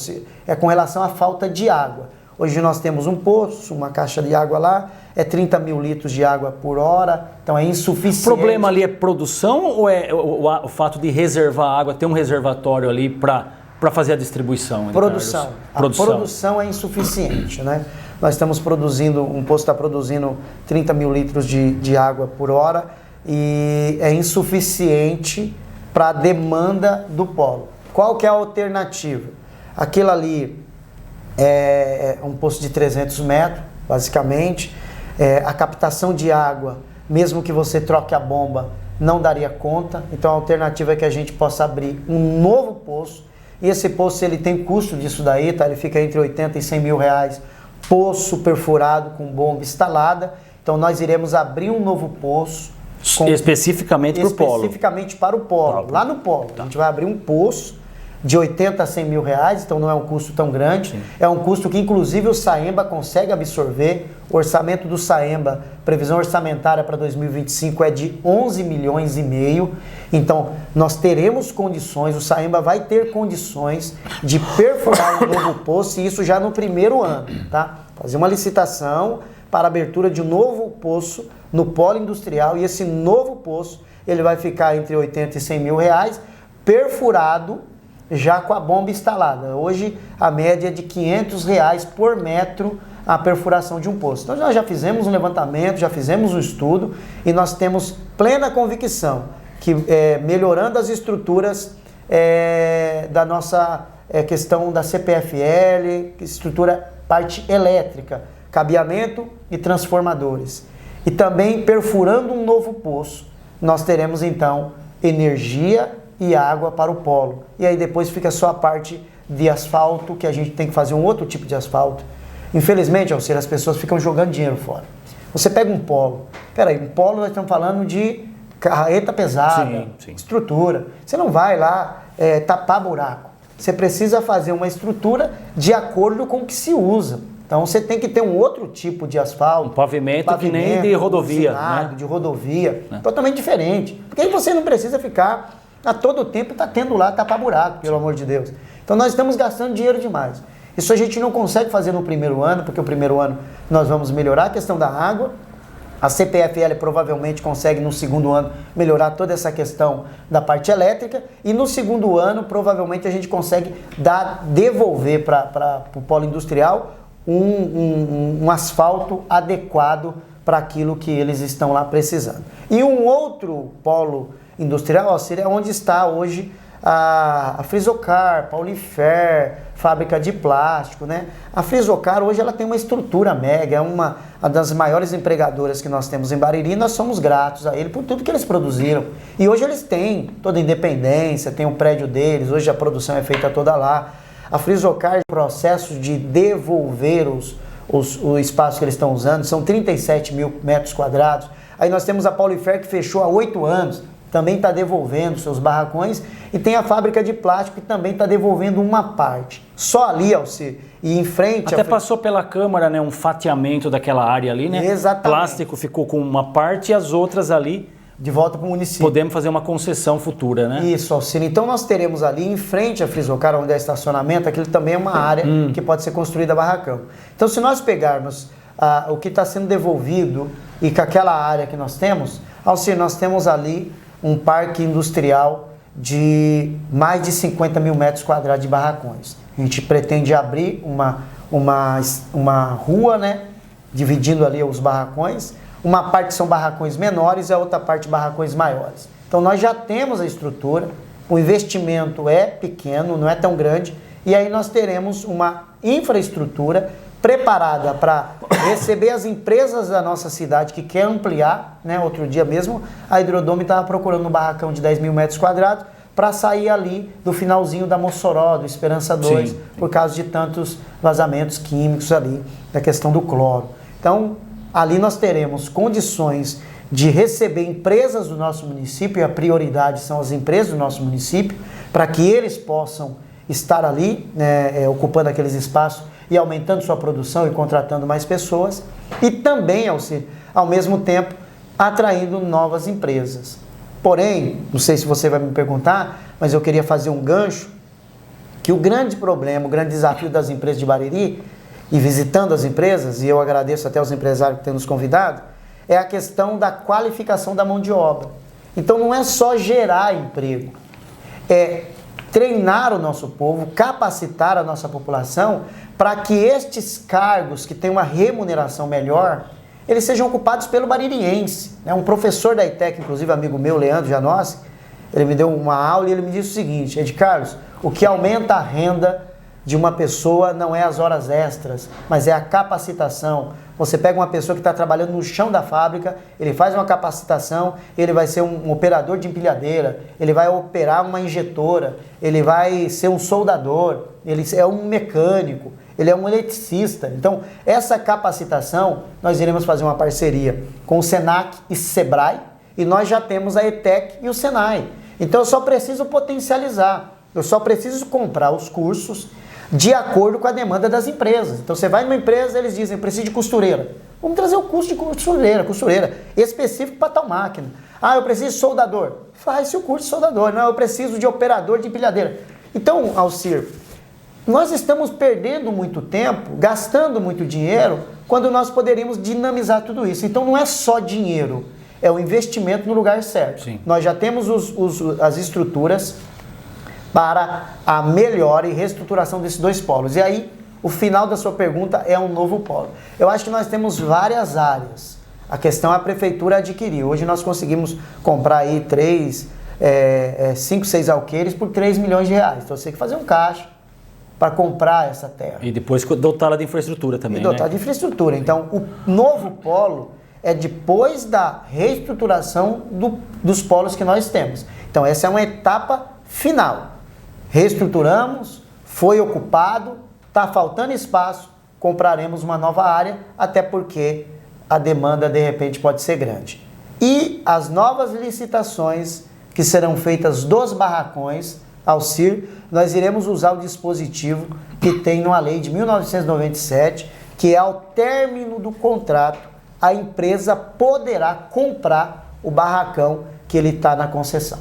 é com relação à falta de água. Hoje nós temos um poço, uma caixa de água lá, é 30 mil litros de água por hora, então é insuficiente. O problema ali é produção ou é o fato de reservar água, ter um reservatório ali para fazer a distribuição? Produção. A produção é insuficiente, né? Nós estamos produzindo, um poço está produzindo 30 mil litros de água por hora e é insuficiente para a demanda do polo. Qual que é a alternativa? Aquilo ali é um poço de 300 metros, basicamente. A captação de água, mesmo que você troque a bomba, não daria conta. Então a alternativa é que a gente possa abrir um novo poço. E esse poço ele tem custo disso daí, tá? Ele fica entre 80 e 100 mil reais. Poço perfurado com bomba instalada. Então nós iremos abrir um novo poço. Especificamente para o polo. Especificamente para o polo. Lá no polo. A gente vai abrir um poço de 80 a 100 mil reais, então não é um custo tão grande. Sim. É um custo que inclusive o Saemba consegue absorver. O orçamento do Saemba, previsão orçamentária para 2025 é de 11 milhões e meio. Então nós teremos condições, o Saemba vai ter condições de perfurar um novo poço, e isso já no primeiro ano, tá? Fazer uma licitação para a abertura de um novo poço no polo industrial, e esse novo poço ele vai ficar entre 80 e 100 mil reais, perfurado, já com a bomba instalada. Hoje a média é de 500 reais por metro a perfuração de um poço. Então nós já fizemos um levantamento, já fizemos um estudo e nós temos plena convicção que melhorando as estruturas da nossa questão da CPFL, estrutura parte elétrica, cabeamento e transformadores, e também perfurando um novo poço, nós teremos então energia e água para o polo. E aí depois fica só a parte de asfalto, que a gente tem que fazer um outro tipo de asfalto. Infelizmente, Alcir, as pessoas ficam jogando dinheiro fora. Você pega um polo. Peraí, um polo nós estamos falando de carreta pesada, sim. Estrutura. Você não vai lá tapar buraco. Você precisa fazer uma estrutura de acordo com o que se usa. Então você tem que ter um outro tipo de asfalto. Um pavimento que nem de rodovia. Né? De rodovia. Totalmente diferente. Porque aí você não precisa ficar a todo tempo tendo lá tapar buraco, pelo amor de Deus. Então nós estamos gastando dinheiro demais. Isso a gente não consegue fazer no primeiro ano, porque o primeiro ano nós vamos melhorar a questão da água, A CPFL provavelmente consegue no segundo ano melhorar toda essa questão da parte elétrica e no segundo ano provavelmente a gente consegue devolver para o polo industrial um asfalto adequado para aquilo que eles estão lá precisando. E um outro polo industrial seria onde está hoje a Frisocar, Paulifer, fábrica de plástico, né? A Frisocar hoje ela tem uma estrutura mega, é uma das maiores empregadoras que nós temos em Bariri, e nós somos gratos a ele por tudo que eles produziram. E hoje eles têm toda a independência, tem o prédio deles, hoje a produção é feita toda lá. A Frisocar, o processo de devolver o espaço que eles estão usando, são 37 mil metros quadrados. Aí nós temos a Paulifer que fechou há 8 anos, também está devolvendo seus barracões, e tem a fábrica de plástico que também está devolvendo uma parte. Só ali, Alcir, e em frente... Até passou pela Câmara, né, um fatiamento daquela área ali, né? Exatamente. Plástico ficou com uma parte e as outras ali... De volta para o município. Podemos fazer uma concessão futura, né? Isso, Alcir. Então nós teremos ali em frente à Frisocar, onde é estacionamento, aquilo também é uma área que pode ser construída barracão. Então se nós pegarmos o que está sendo devolvido e com aquela área que nós temos, Alcir, nós temos ali um parque industrial de mais de 50 mil metros quadrados de barracões. A gente pretende abrir uma rua, né, dividindo ali os barracões. Uma parte são barracões menores e a outra parte barracões maiores. Então nós já temos a estrutura, o investimento é pequeno, não é tão grande, e aí nós teremos uma infraestrutura preparada para receber as empresas da nossa cidade que quer ampliar, né? Outro dia mesmo a Hidrodome estava procurando um barracão de 10 mil metros quadrados para sair ali do finalzinho da Mossoró, do Esperança 2, Sim. por causa de tantos vazamentos químicos ali, da questão do cloro. Então, ali nós teremos condições de receber empresas do nosso município, e a prioridade são as empresas do nosso município, para que eles possam estar ali, né, ocupando aqueles espaços e aumentando sua produção e contratando mais pessoas, e também, ao mesmo tempo, atraindo novas empresas. Porém, não sei se você vai me perguntar, mas eu queria fazer um gancho, que o grande problema, o grande desafio das empresas de Bariri, e visitando as empresas, e eu agradeço até aos empresários que têm nos convidado, é a questão da qualificação da mão de obra. Então não é só gerar emprego, é treinar o nosso povo, capacitar a nossa população para que estes cargos que têm uma remuneração melhor, eles sejam ocupados pelo baririense. Um professor da ITEC, inclusive amigo meu, Leandro Janossi, ele me deu uma aula e ele me disse o seguinte: Ed Carlos, o que aumenta a renda de uma pessoa não é as horas extras, mas é a capacitação. Você pega uma pessoa que está trabalhando no chão da fábrica, ele faz uma capacitação, ele vai ser um operador de empilhadeira, ele vai operar uma injetora, ele vai ser um soldador, ele é um mecânico, ele é um eletricista. Então, essa capacitação, nós iremos fazer uma parceria com o Senac e Sebrae, e nós já temos a ETEC e o Senai. Então, eu só preciso potencializar, eu só preciso comprar os cursos de acordo com a demanda das empresas. Então você vai numa empresa, eles dizem, preciso de costureira. Vamos trazer o curso de costureira específico para tal máquina. Ah, eu preciso de soldador. Faz-se o curso de soldador. Não, eu preciso de operador de empilhadeira. Então, Alcir, nós estamos perdendo muito tempo, gastando muito dinheiro, quando nós poderíamos dinamizar tudo isso. Então não é só dinheiro, é o investimento no lugar certo. Sim. Nós já temos as estruturas para a melhora e reestruturação desses dois polos. E aí, o final da sua pergunta é um novo polo. Eu acho que nós temos várias áreas. A questão é a prefeitura adquirir. Hoje nós conseguimos comprar aí 5, 6 alqueires por 3 milhões de reais. Então você tem que fazer um caixa para comprar essa terra. E depois dotá-la de infraestrutura também, e dotar de infraestrutura. Então, o novo polo é depois da reestruturação dos polos que nós temos. Então, essa é uma etapa final. Reestruturamos, foi ocupado, está faltando espaço, compraremos uma nova área, até porque a demanda de repente pode ser grande. E as novas licitações que serão feitas dos barracões, Alcir, nós iremos usar o dispositivo que tem numa lei de 1997, que é ao término do contrato, a empresa poderá comprar o barracão que ele está na concessão.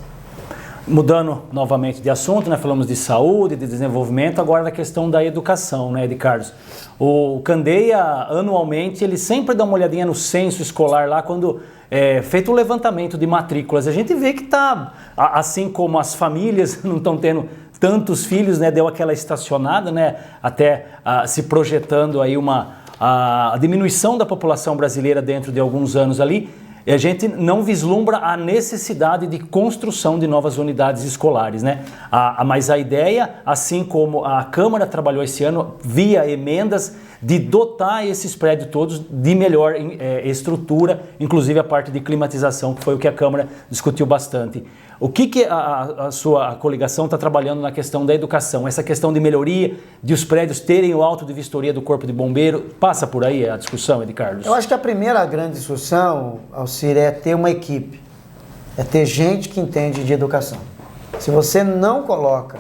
Mudando novamente de assunto, né? Falamos de saúde, de desenvolvimento, agora da questão da educação, né, de Carlos. O Candeia, anualmente, ele sempre dá uma olhadinha no censo escolar lá, quando é feito o levantamento de matrículas. A gente vê que está, assim como as famílias não estão tendo tantos filhos, né, deu aquela estacionada, né, até se projetando aí a diminuição da população brasileira dentro de alguns anos ali. E a gente não vislumbra a necessidade de construção de novas unidades escolares, né? Mas a ideia, assim como a Câmara trabalhou esse ano, via emendas, de dotar esses prédios todos de melhor estrutura, inclusive a parte de climatização, que foi o que a Câmara discutiu bastante. O que a sua coligação está trabalhando na questão da educação? Essa questão de melhoria, de os prédios terem o auto de vistoria do Corpo de Bombeiro, passa por aí a discussão, Ed Carlos? Eu acho que a primeira grande discussão, Alcir, é ter uma equipe, é ter gente que entende de educação. Se você não coloca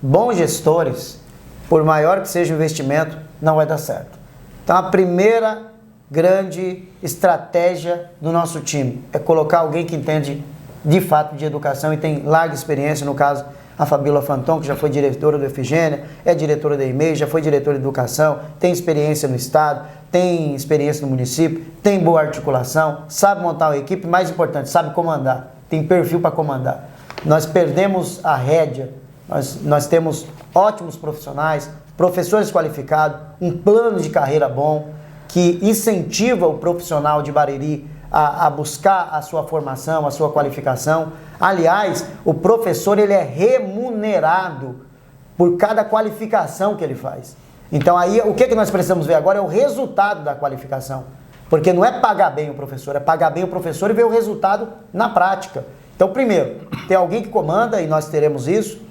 bons gestores, por maior que seja o investimento, não vai dar certo. Então a primeira grande estratégia do nosso time é colocar alguém que entende de fato de educação e tem larga experiência, no caso a Fabíola Fanton, que já foi diretora do Efigênia, é diretora da EMEI, já foi diretora de educação, tem experiência no estado, tem experiência no município, tem boa articulação, sabe montar uma equipe, mais importante, sabe comandar, tem perfil para comandar. Nós perdemos a rédea, nós temos ótimos profissionais, professores qualificados, um plano de carreira bom, que incentiva o profissional de Bariri a buscar a sua formação, a sua qualificação. Aliás, o professor ele é remunerado por cada qualificação que ele faz. Então aí o que nós precisamos ver agora é o resultado da qualificação. Porque não é pagar bem o professor, é pagar bem o professor e ver o resultado na prática. Então primeiro, tem alguém que comanda, e nós teremos isso,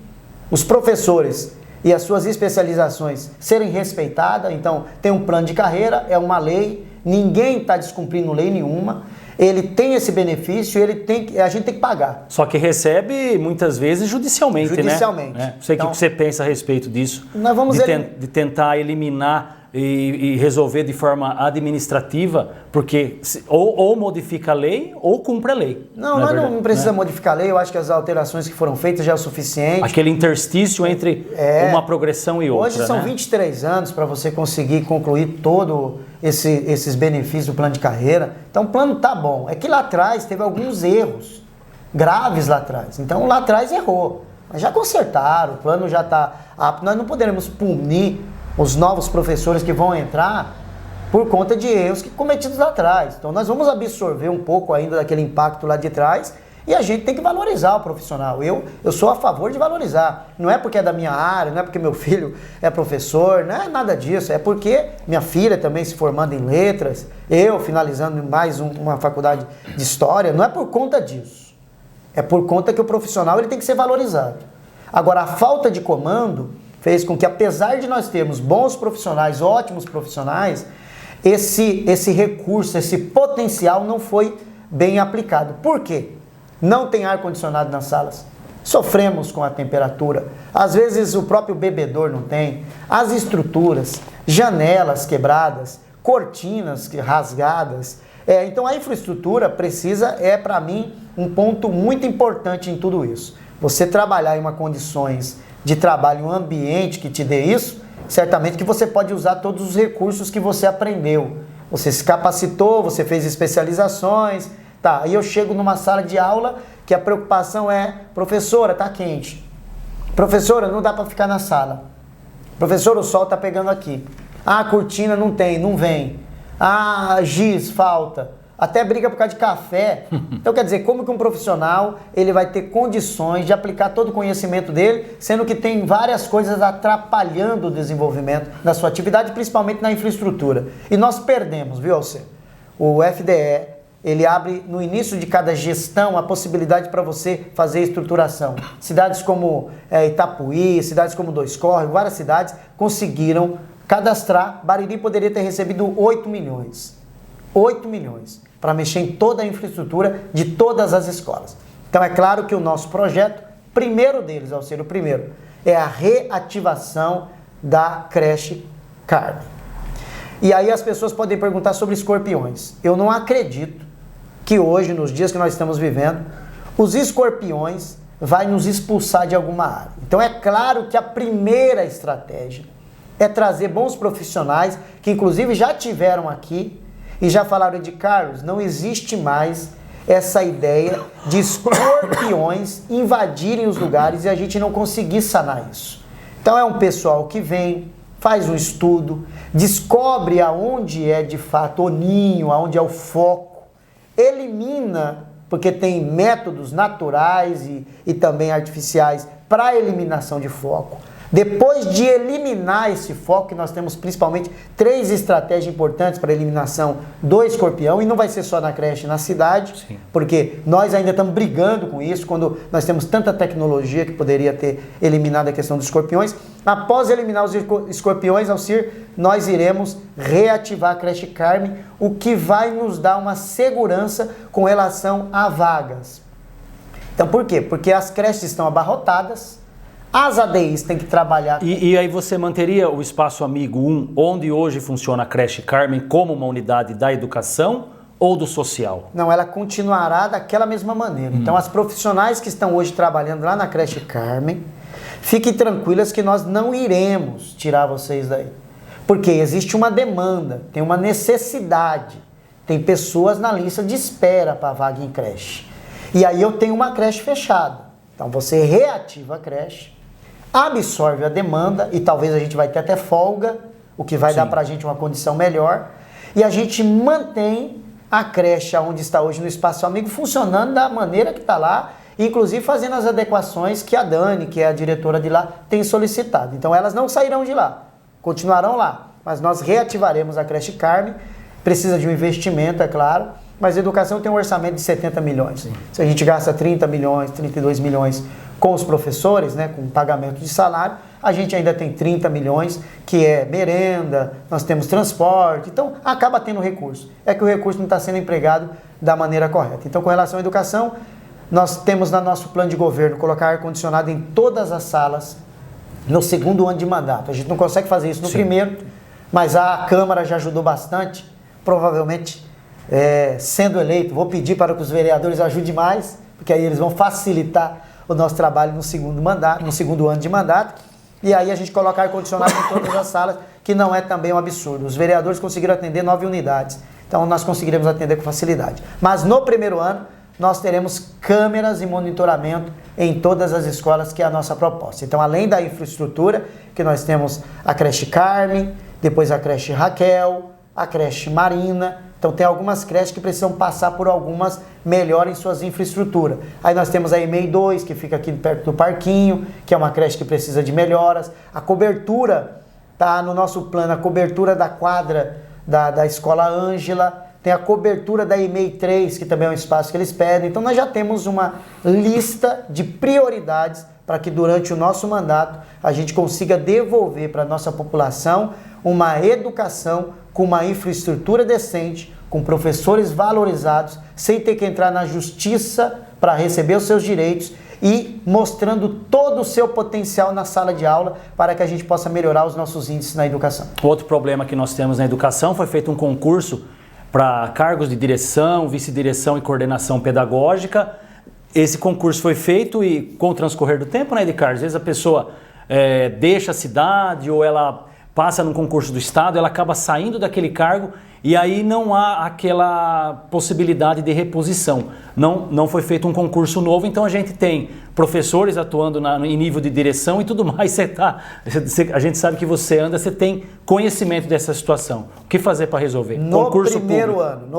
os professores e as suas especializações serem respeitadas. Então tem um plano de carreira, é uma lei, ninguém está descumprindo lei nenhuma, ele tem esse benefício, a gente tem que pagar. Só que recebe muitas vezes judicialmente, né? Não sei o que você pensa a respeito disso, nós vamos de tentar eliminar e resolver de forma administrativa, porque ou modifica a lei ou cumpre a lei. Não, nós não precisa modificar a lei, eu acho que as alterações que foram feitas já é o suficiente. Aquele interstício entre uma progressão e outra. Hoje são 23 anos para você conseguir concluir todo esses benefícios do plano de carreira. Então o plano tá bom. É que lá atrás teve alguns erros graves lá atrás. Então lá atrás errou. Mas já consertaram, o plano já está apto. Nós não poderemos punir os novos professores que vão entrar por conta de erros cometidos lá atrás. Então nós vamos absorver um pouco ainda daquele impacto lá de trás e a gente tem que valorizar o profissional. Eu sou a favor de valorizar. Não é porque é da minha área, não é porque meu filho é professor, não é nada disso. É porque minha filha também se formando em letras, eu finalizando mais uma faculdade de história. Não é por conta disso. É por conta que o profissional ele tem que ser valorizado. Agora, a falta de comando fez com que, apesar de nós termos bons profissionais, ótimos profissionais, esse recurso, esse potencial não foi bem aplicado. Por quê? Não tem ar-condicionado nas salas. Sofremos com a temperatura. Às vezes o próprio bebedor não tem. As estruturas, janelas quebradas, cortinas rasgadas. Então a infraestrutura precisa, para mim, um ponto muito importante em tudo isso. Você trabalhar em condições de trabalho, um ambiente que te dê isso, certamente que você pode usar todos os recursos que você aprendeu. Você se capacitou, você fez especializações, tá? Aí eu chego numa sala de aula que a preocupação é, professora, tá quente. Professora, não dá para ficar na sala. Professor, o sol tá pegando aqui. Ah, a cortina não tem, não vem. Ah, giz, falta. Até briga por causa de café. Então, quer dizer, como que um profissional ele vai ter condições de aplicar todo o conhecimento dele, sendo que tem várias coisas atrapalhando o desenvolvimento da sua atividade, principalmente na infraestrutura. E nós perdemos, viu, Alcir? O FDE, ele abre no início de cada gestão a possibilidade para você fazer estruturação. Cidades como Itapuí, cidades como Dois Córregos, várias cidades conseguiram cadastrar. Bariri poderia ter recebido 8 milhões. 8 milhões para mexer em toda a infraestrutura de todas as escolas. Então é claro que o nosso projeto, primeiro deles, Alcir, o primeiro, é a reativação da creche Carmen. E aí as pessoas podem perguntar sobre escorpiões. Eu não acredito que hoje, nos dias que nós estamos vivendo, os escorpiões vai nos expulsar de alguma área. Então é claro que a primeira estratégia é trazer bons profissionais, que inclusive já tiveram aqui e já falaram de Carlos, não existe mais essa ideia de escorpiões invadirem os lugares e a gente não conseguir sanar isso. Então é um pessoal que vem, faz um estudo, descobre aonde é de fato o ninho, aonde é o foco, elimina, porque tem métodos naturais e também artificiais para eliminação de foco. Depois de eliminar esse foco, nós temos principalmente 3 estratégias importantes para a eliminação do escorpião, e não vai ser só na creche, na cidade, sim, porque nós ainda estamos brigando com isso, quando nós temos tanta tecnologia que poderia ter eliminado a questão dos escorpiões. Após eliminar os escorpiões, Alcir, nós iremos reativar a creche Carmen, o que vai nos dar uma segurança com relação a vagas. Então por quê? Porque as creches estão abarrotadas, as ADIs têm que trabalhar... E aí você manteria o Espaço Amigo 1, onde hoje funciona a creche Carmen, como uma unidade da educação ou do social? Não, ela continuará daquela mesma maneira. Então as profissionais que estão hoje trabalhando lá na creche Carmen, fiquem tranquilas que nós não iremos tirar vocês daí. Porque existe uma demanda, tem uma necessidade, tem pessoas na lista de espera para vaga em creche. E aí eu tenho uma creche fechada. Então você reativa a creche, absorve a demanda e talvez a gente vai ter até folga, o que vai dar para a gente uma condição melhor. E a gente mantém a creche onde está hoje no Espaço Amigo funcionando da maneira que está lá, inclusive fazendo as adequações que a Dani, que é a diretora de lá, tem solicitado. Então elas não sairão de lá, continuarão lá, mas nós reativaremos a creche Carmen. Precisa de um investimento, é claro, mas a educação tem um orçamento de 70 milhões. Sim. Se a gente gasta 30 milhões, 32 milhões com os professores, né, com pagamento de salário, a gente ainda tem 30 milhões, que é merenda, nós temos transporte, então acaba tendo recurso. É que o recurso não está sendo empregado da maneira correta. Então, com relação à educação, nós temos no nosso plano de governo colocar ar-condicionado em todas as salas no segundo ano de mandato. A gente não consegue fazer isso no primeiro, mas a Câmara já ajudou bastante, provavelmente, sendo eleito, vou pedir para que os vereadores ajudem mais, porque aí eles vão facilitar o nosso trabalho no segundo mandato, no segundo ano de mandato, e aí a gente coloca ar-condicionado em todas as salas, que não é também um absurdo. Os vereadores conseguiram atender 9 unidades, então nós conseguiremos atender com facilidade. Mas no primeiro ano, nós teremos câmeras e monitoramento em todas as escolas, que é a nossa proposta. Então, além da infraestrutura, que nós temos a creche Carmen, depois a creche Raquel, a creche Marina. Então tem algumas creches que precisam passar por algumas melhores em suas infraestruturas. Aí nós temos a EMEI 2, que fica aqui perto do parquinho, que é uma creche que precisa de melhoras. A cobertura, tá no nosso plano, a cobertura da quadra da Escola Ângela. Tem a cobertura da EMEI 3, que também é um espaço que eles pedem. Então nós já temos uma lista de prioridades para que durante o nosso mandato a gente consiga devolver para a nossa população uma educação com uma infraestrutura decente, com professores valorizados, sem ter que entrar na justiça para receber os seus direitos e mostrando todo o seu potencial na sala de aula para que a gente possa melhorar os nossos índices na educação. Outro problema que nós temos na educação, foi feito um concurso para cargos de direção, vice-direção e coordenação pedagógica. Esse concurso foi feito e com o transcorrer do tempo, né, Ricardo? Às vezes a pessoa deixa a cidade ou ela passa num concurso do Estado, ela acaba saindo daquele cargo e aí não há aquela possibilidade de reposição. Não foi feito um concurso novo, então a gente tem professores atuando em nível de direção e tudo mais. A gente sabe que você tem conhecimento dessa situação. O que fazer para resolver? No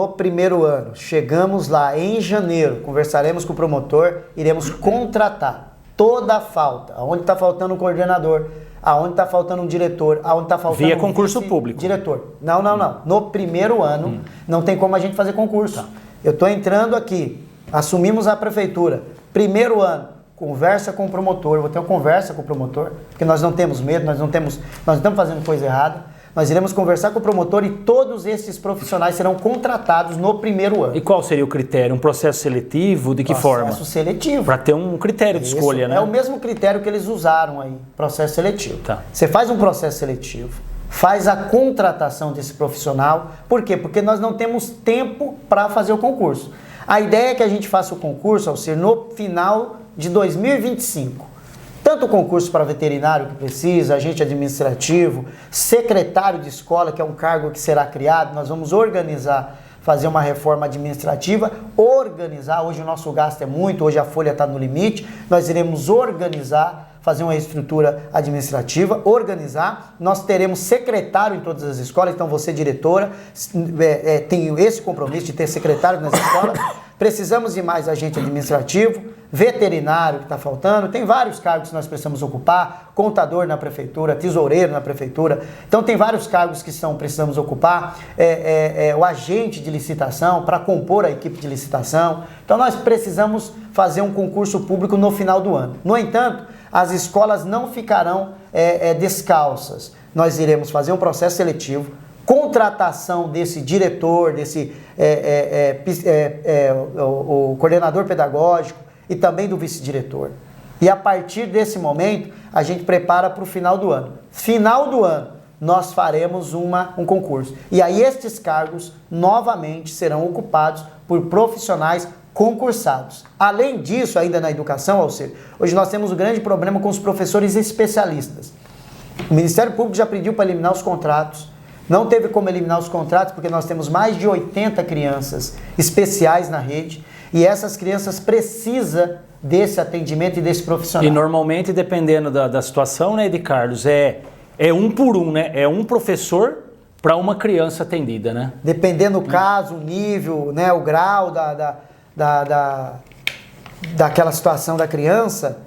primeiro ano, chegamos lá em janeiro, conversaremos com o promotor, iremos contratar toda a falta, onde está faltando um coordenador, aonde está faltando um diretor, aonde está faltando via concurso público. Diretor. Não. No primeiro ano, não tem como a gente fazer concurso. Tá. Eu estou entrando aqui, assumimos a prefeitura, primeiro ano, conversa com o promotor, vou ter uma conversa com o promotor, porque nós não temos medo, nós não estamos fazendo coisa errada. Nós iremos conversar com o promotor e todos esses profissionais serão contratados no primeiro ano. E qual seria o critério? Um processo seletivo? De que forma? Processo seletivo. Para ter um critério de escolha, né? É o mesmo critério que eles usaram aí, processo seletivo. Tá. Você faz um processo seletivo, faz a contratação desse profissional. Por quê? Porque nós não temos tempo para fazer o concurso. A ideia é que a gente faça o concurso, Alcir, no final de 2025. Tanto o concurso para veterinário que precisa, agente administrativo, secretário de escola, que é um cargo que será criado, nós vamos organizar, fazer uma reforma administrativa, organizar, hoje o nosso gasto é muito, hoje a folha está no limite, nós iremos organizar, fazer uma estrutura administrativa, organizar, nós teremos secretário em todas as escolas, então você diretora, tem esse compromisso de ter secretário nas escolas, precisamos de mais agente administrativo, veterinário que está faltando, tem vários cargos que nós precisamos ocupar, contador na prefeitura, tesoureiro na prefeitura, então tem vários cargos que precisamos ocupar, o agente de licitação para compor a equipe de licitação, então nós precisamos fazer um concurso público no final do ano. No entanto, as escolas não ficarão descalças, nós iremos fazer um processo seletivo, contratação desse diretor, o coordenador pedagógico e também do vice-diretor. E a partir desse momento, a gente prepara para o final do ano. Final do ano, nós faremos um concurso. E aí estes cargos novamente serão ocupados por profissionais concursados. Além disso, ainda na educação, Alcir, hoje nós temos um grande problema com os professores especialistas. O Ministério Público já pediu para eliminar os contratos. Não teve como eliminar os contratos porque nós temos mais de 80 crianças especiais na rede e essas crianças precisam desse atendimento e desse profissional. E normalmente, dependendo da situação, né, de Carlos, é um por um, né? É um professor para uma criança atendida, né? Dependendo do caso, o nível, né, o grau daquela situação da criança,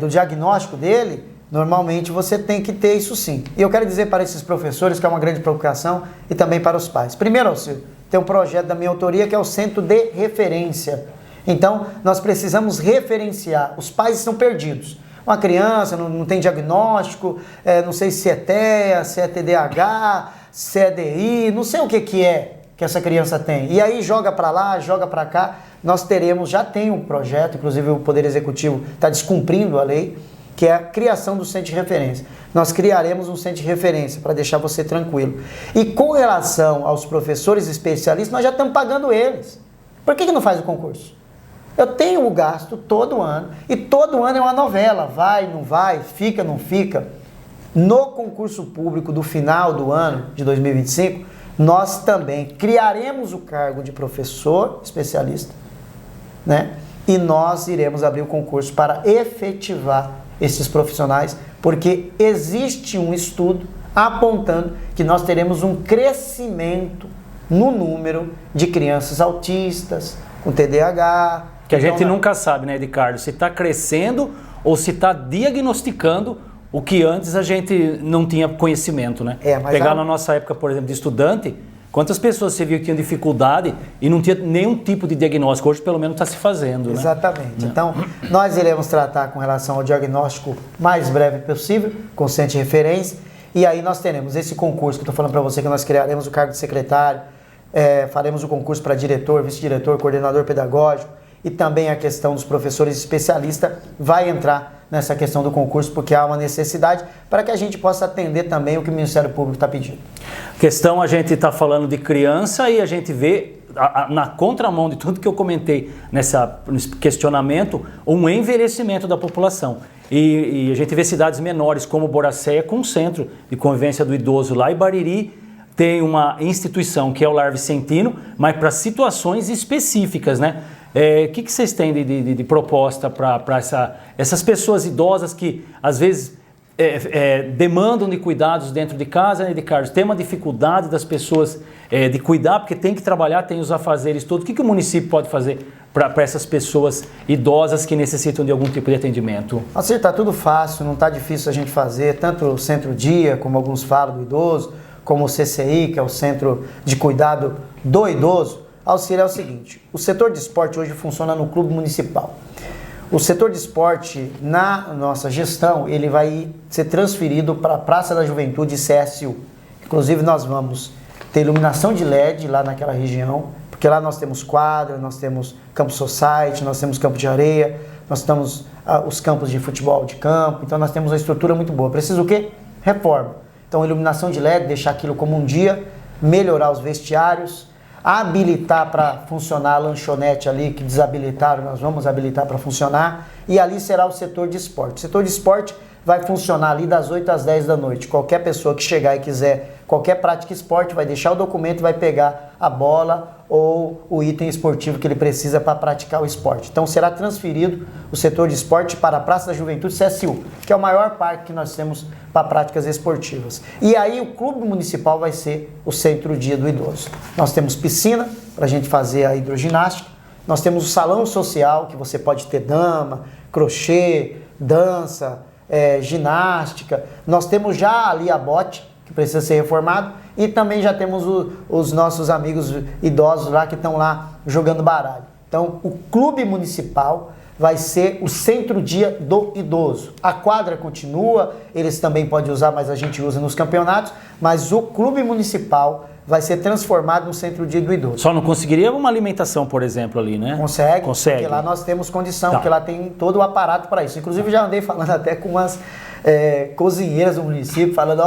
do diagnóstico dele, normalmente você tem que ter isso sim. E eu quero dizer para esses professores que é uma grande preocupação e também para os pais. Primeiro, Alcir, tem um projeto da minha autoria que é o Centro de Referência. Então, nós precisamos referenciar. Os pais estão perdidos. Uma criança não tem diagnóstico, não sei se é TEA, se é TDAH, se é DI, não sei o que é que essa criança tem. E aí joga para lá, joga para cá. Nós já tem um projeto, inclusive o Poder Executivo está descumprindo a lei, que é a criação do centro de referência. Nós criaremos um centro de referência para deixar você tranquilo. E com relação aos professores especialistas, nós já estamos pagando eles. Por que não faz o concurso? Eu tenho o gasto todo ano, e todo ano é uma novela, vai, não vai, fica, não fica. No concurso público do final do ano de 2025, nós também criaremos o cargo de professor especialista, né? E nós iremos abrir o concurso para efetivar esses profissionais, porque existe um estudo apontando que nós teremos um crescimento no número de crianças autistas, com TDAH. Que a gente nunca sabe, né, Ricardo, se está crescendo ou se está diagnosticando o que antes a gente não tinha conhecimento, né? Pegar na nossa época, por exemplo, de estudante, quantas pessoas você viu que tinham dificuldade e não tinha nenhum tipo de diagnóstico? Hoje, pelo menos, está se fazendo, né? Exatamente. Então, nós iremos tratar com relação ao diagnóstico mais breve possível, com centro de referência, e aí nós teremos esse concurso que eu estou falando para você, que nós criaremos o cargo de secretário, faremos o concurso para diretor, vice-diretor, coordenador pedagógico, e também a questão dos professores especialistas vai entrar nessa questão do concurso, porque há uma necessidade para que a gente possa atender também o que o Ministério Público está pedindo. Questão, a gente está falando de criança e a gente vê, na contramão de tudo que eu comentei nesse questionamento, um envelhecimento da população. E a gente vê cidades menores como Boracéia com um centro de convivência do idoso lá, e Bariri tem uma instituição que é o Lar Vicentino, mas para situações específicas, né? O que vocês têm de proposta para essas pessoas idosas que às vezes demandam de cuidados dentro de casa, né, de Carlos? Tem uma dificuldade das pessoas de cuidar, porque tem que trabalhar, tem os afazeres todos. O que o município pode fazer para essas pessoas idosas que necessitam de algum tipo de atendimento? Assim, está tudo fácil, não está difícil a gente fazer, tanto o centro-dia, como alguns falam do idoso, como o CCI, que é o Centro de Cuidado do Idoso. Alcir, é o seguinte, o setor de esporte hoje funciona no clube municipal. O setor de esporte, na nossa gestão, ele vai ser transferido para a Praça da Juventude CSU. Inclusive, nós vamos ter iluminação de LED lá naquela região, porque lá nós temos quadra, nós temos campo society, nós temos campo de areia, nós temos os campos de futebol de campo, então nós temos uma estrutura muito boa. Precisa o quê? Reforma. Então, iluminação de LED, deixar aquilo como um dia, melhorar os vestiários, habilitar para funcionar a lanchonete ali, que desabilitaram, nós vamos habilitar para funcionar, e ali será o setor de esporte. O setor de esporte vai funcionar ali das 8 às 10 da noite. Qualquer pessoa que chegar e quiser qualquer prática esporte vai deixar o documento e vai pegar a bola ou o item esportivo que ele precisa para praticar o esporte. Então será transferido o setor de esporte para a Praça da Juventude CSU, que é o maior parque que nós temos para práticas esportivas. E aí o clube municipal vai ser o centro-dia do idoso. Nós temos piscina para a gente fazer a hidroginástica, nós temos o salão social, que você pode ter dama, crochê, dança, ginástica. Nós temos já ali a bote, que precisa ser reformado, e também já temos os nossos amigos idosos lá que estão lá jogando baralho. Então, o clube municipal vai ser o centro-dia do idoso. A quadra continua, eles também podem usar, mas a gente usa nos campeonatos, mas o clube municipal vai ser transformado no centro-dia do idoso. Só não conseguiria uma alimentação, por exemplo, ali, né? Consegue, porque lá nós temos condição, porque lá tem todo o aparato para isso. Inclusive, já andei falando até com umas cozinheiras do município, falando,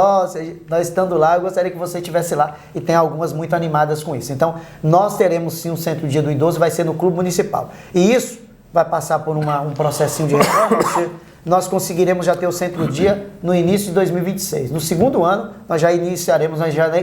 nós estando lá, eu gostaria que você estivesse lá, e tem algumas muito animadas com isso. Então, nós teremos sim um centro-dia do idoso, vai ser no clube municipal. E isso vai passar por um processinho de reforma, nós conseguiremos já ter o centro-dia no início de 2026. No segundo ano, nós já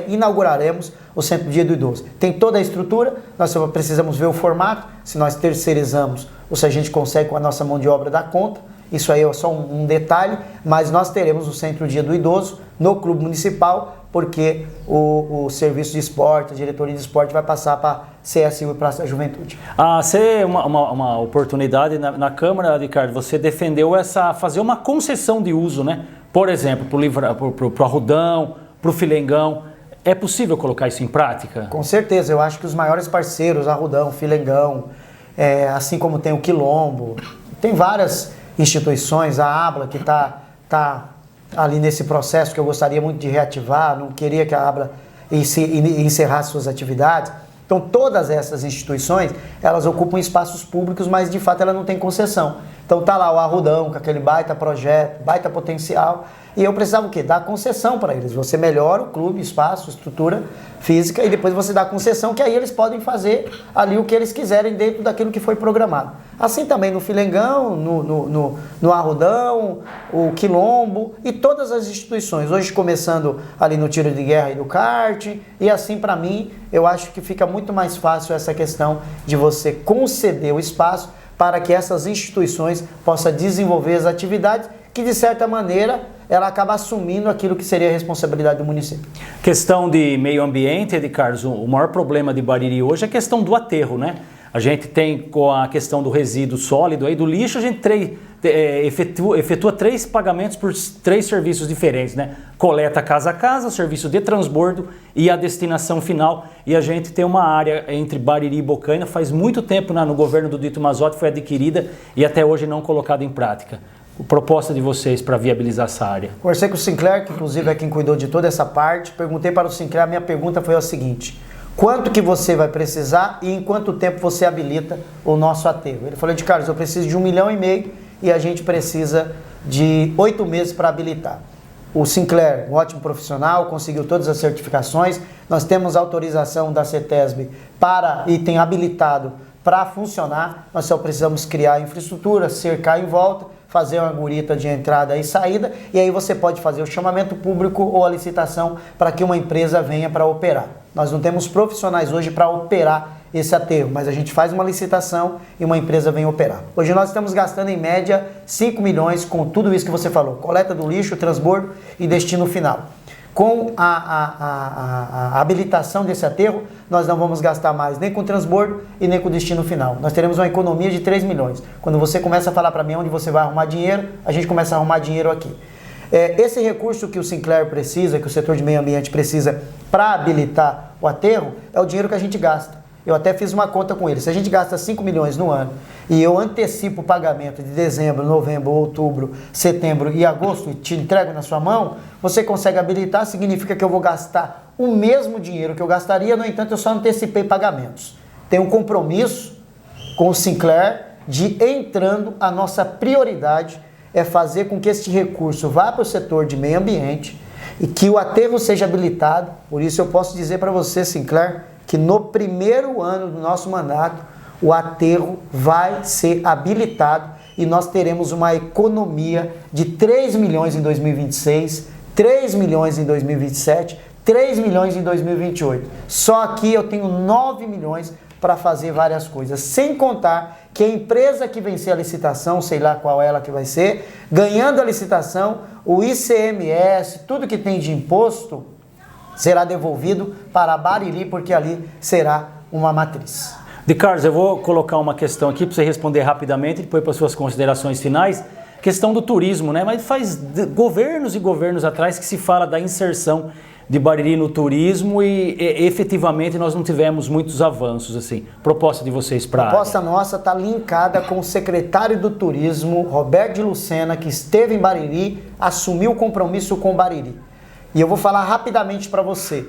inauguraremos o centro-dia do idoso. Tem toda a estrutura, nós só precisamos ver o formato, se nós terceirizamos ou se a gente consegue com a nossa mão de obra dar conta. Isso aí é só um detalhe, mas nós teremos o centro-dia do idoso no clube municipal, porque o serviço de esporte, a diretoria de esporte vai passar para CSU e Praça da Juventude. Ser uma oportunidade na Câmara, Ricardo, você defendeu fazer uma concessão de uso, né? Por exemplo, para o Arrudão, para o Filengão. É possível colocar isso em prática? Com certeza, eu acho que os maiores parceiros, Arrudão, Filengão, assim como tem o Quilombo, tem várias instituições, a ABLA que está ali nesse processo que eu gostaria muito de reativar, não queria que a ABLA encerrasse suas atividades. Então todas essas instituições, elas ocupam espaços públicos, mas de fato ela não tem concessão. Então tá lá o Arrudão com aquele baita projeto, baita potencial, e eu precisava o quê? Dar concessão para eles. Você melhora o clube, espaço, estrutura física, e depois você dá concessão, que aí eles podem fazer ali o que eles quiserem dentro daquilo que foi programado. Assim também no Filengão, no Arrudão, o Quilombo e todas as instituições. Hoje começando ali no tiro de guerra e no kart, e assim para mim, eu acho que fica muito mais fácil essa questão de você conceder o espaço para que essas instituições possam desenvolver as atividades que, de certa maneira, ela acaba assumindo aquilo que seria a responsabilidade do município. Questão de meio ambiente, Ricardo, o maior problema de Bariri hoje é a questão do aterro, né? A gente tem com a questão do resíduo sólido, aí do lixo, a gente efetua 3 pagamentos por 3 serviços diferentes, né? Coleta casa a casa, serviço de transbordo e a destinação final. E a gente tem uma área entre Bariri e Bocaina, faz muito tempo no governo do Dito Mazzotti, foi adquirida e até hoje não colocada em prática. A proposta de vocês para viabilizar essa área? Conversei com o Sinclair, que inclusive é quem cuidou de toda essa parte, perguntei para o Sinclair, a minha pergunta foi a seguinte: quanto que você vai precisar e em quanto tempo você habilita o nosso aterro? Ele falou, de Carlos, eu preciso de 1,5 milhão e a gente precisa de 8 meses para habilitar. O Sinclair, um ótimo profissional, conseguiu todas as certificações, nós temos autorização da CETESB e tem habilitado para funcionar, nós só precisamos criar a infraestrutura, cercar em volta, fazer uma gurita de entrada e saída, e aí você pode fazer o chamamento público ou a licitação para que uma empresa venha para operar. Nós não temos profissionais hoje para operar esse aterro, mas a gente faz uma licitação e uma empresa vem operar. Hoje nós estamos gastando em média 5 milhões com tudo isso que você falou, coleta do lixo, transbordo e destino final. Com a habilitação desse aterro, nós não vamos gastar mais nem com transbordo e nem com destino final. Nós teremos uma economia de 3 milhões. Quando você começa a falar para mim onde você vai arrumar dinheiro, a gente começa a arrumar dinheiro aqui. Esse recurso que o Sinclair precisa, que o setor de meio ambiente precisa para habilitar o aterro, é o dinheiro que a gente gasta. Eu até fiz uma conta com ele. Se a gente gasta 5 milhões no ano e eu antecipo o pagamento de dezembro, novembro, outubro, setembro e agosto e te entrego na sua mão, você consegue habilitar, significa que eu vou gastar o mesmo dinheiro que eu gastaria, no entanto eu só antecipei pagamentos. Tem um compromisso com o Sinclair de, entrando, a nossa prioridade é fazer com que este recurso vá para o setor de meio ambiente e que o aterro seja habilitado. Por isso eu posso dizer para você, Sinclair, que no primeiro ano do nosso mandato, o aterro vai ser habilitado e nós teremos uma economia de 3 milhões em 2026, 3 milhões em 2027, 3 milhões em 2028. Só aqui eu tenho 9 milhões para fazer várias coisas, sem contar que a empresa que vencer a licitação, sei lá qual ela que vai ser, ganhando a licitação, o ICMS, tudo que tem de imposto, será devolvido para Bariri, porque ali será uma matriz. De Carlos, eu vou colocar uma questão aqui para você responder rapidamente, depois para suas considerações finais. Questão do turismo, né? Mas faz governos e governos atrás que se fala da inserção de Bariri no turismo e efetivamente nós não tivemos muitos avanços, assim. Proposta de vocês para a proposta nossa está linkada com o secretário do turismo, Roberto de Lucena, que esteve em Bariri, assumiu o compromisso com Bariri. E eu vou falar rapidamente para você.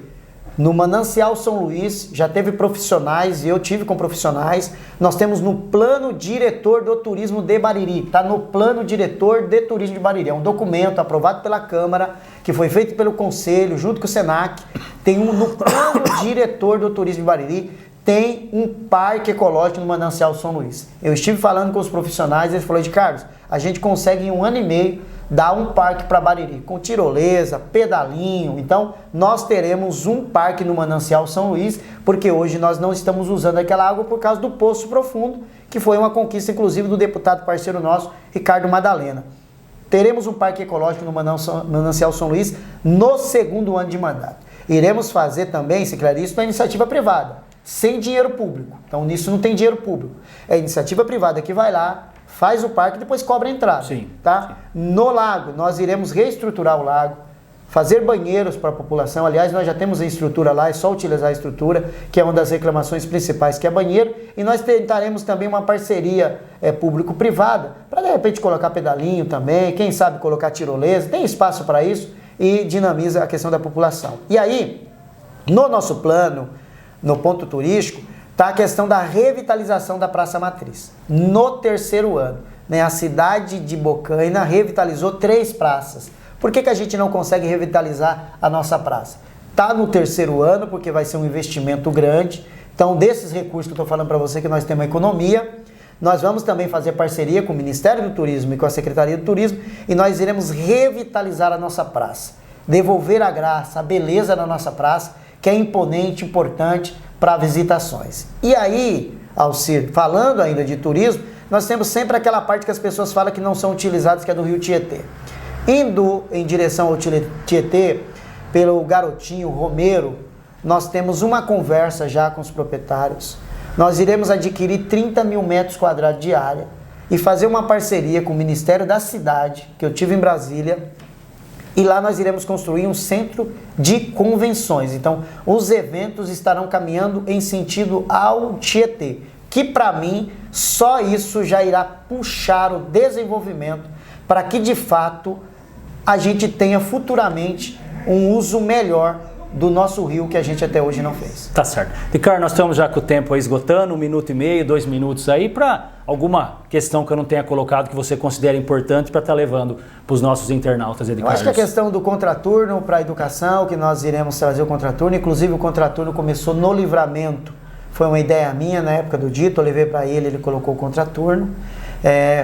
No Manancial São Luís, já teve profissionais, e eu tive com profissionais, nós temos no plano diretor do turismo de Bariri, está no plano diretor de turismo de Bariri, é um documento aprovado pela Câmara, que foi feito pelo Conselho, junto com o Senac, tem no plano diretor do turismo de Bariri, tem um parque ecológico no Manancial São Luís. Eu estive falando com os profissionais, eles falaram de Carlos, a gente consegue em 1 ano e meio dar um parque para Bariri, com tirolesa, pedalinho. Então, nós teremos um parque no Manancial São Luís, porque hoje nós não estamos usando aquela água por causa do Poço Profundo, que foi uma conquista, inclusive, do deputado parceiro nosso, Ricardo Madalena. Teremos um parque ecológico no Manancial São Luís no 2º ano de mandato. Iremos fazer também, se claro, isso na iniciativa privada, sem dinheiro público. Então, nisso não tem dinheiro público. É a iniciativa privada que vai lá, faz o parque e depois cobra a entrada. Sim, tá? Sim. No lago, nós iremos reestruturar o lago, fazer banheiros para a população. Aliás, nós já temos a estrutura lá, é só utilizar a estrutura, que é uma das reclamações principais, que é banheiro. E nós tentaremos também uma parceria público-privada, para de repente colocar pedalinho também, quem sabe colocar tirolesa, tem espaço para isso e dinamiza a questão da população. E aí, no nosso plano, no ponto turístico, está a questão da revitalização da Praça Matriz. No 3º ano, né, a cidade de Bocaina revitalizou 3 praças. Por que a gente não consegue revitalizar a nossa praça? Está no 3º ano, porque vai ser um investimento grande. Então, desses recursos que eu estou falando para você, que nós temos a economia, nós vamos também fazer parceria com o Ministério do Turismo e com a Secretaria do Turismo, e nós iremos revitalizar a nossa praça. Devolver a graça, a beleza da nossa praça, que é imponente, importante, para visitações. E aí, Alcir, falando ainda de turismo, nós temos sempre aquela parte que as pessoas falam que não são utilizadas, que é do Rio Tietê. Indo em direção ao Tietê, pelo Garotinho, Romero, nós temos uma conversa já com os proprietários. Nós iremos adquirir 30 mil metros quadrados de área e fazer uma parceria com o Ministério da Cidade, que eu tive em Brasília, e lá nós iremos construir um centro de convenções. Então, os eventos estarão caminhando em sentido ao Tietê, que para mim, só isso já irá puxar o desenvolvimento para que, de fato, a gente tenha futuramente um uso melhor do nosso rio que a gente até hoje não fez. Tá certo. Ricardo, nós estamos já com o tempo aí esgotando, 1 minuto e meio, 2 minutos aí, para alguma questão que eu não tenha colocado que você considera importante para estar levando para os nossos internautas, Ed Carlos. Eu acho que a questão do contraturno para a educação, que nós iremos trazer o contraturno, inclusive o contraturno começou no Livramento, foi uma ideia minha na época do Dito, eu levei para ele, ele colocou o contraturno,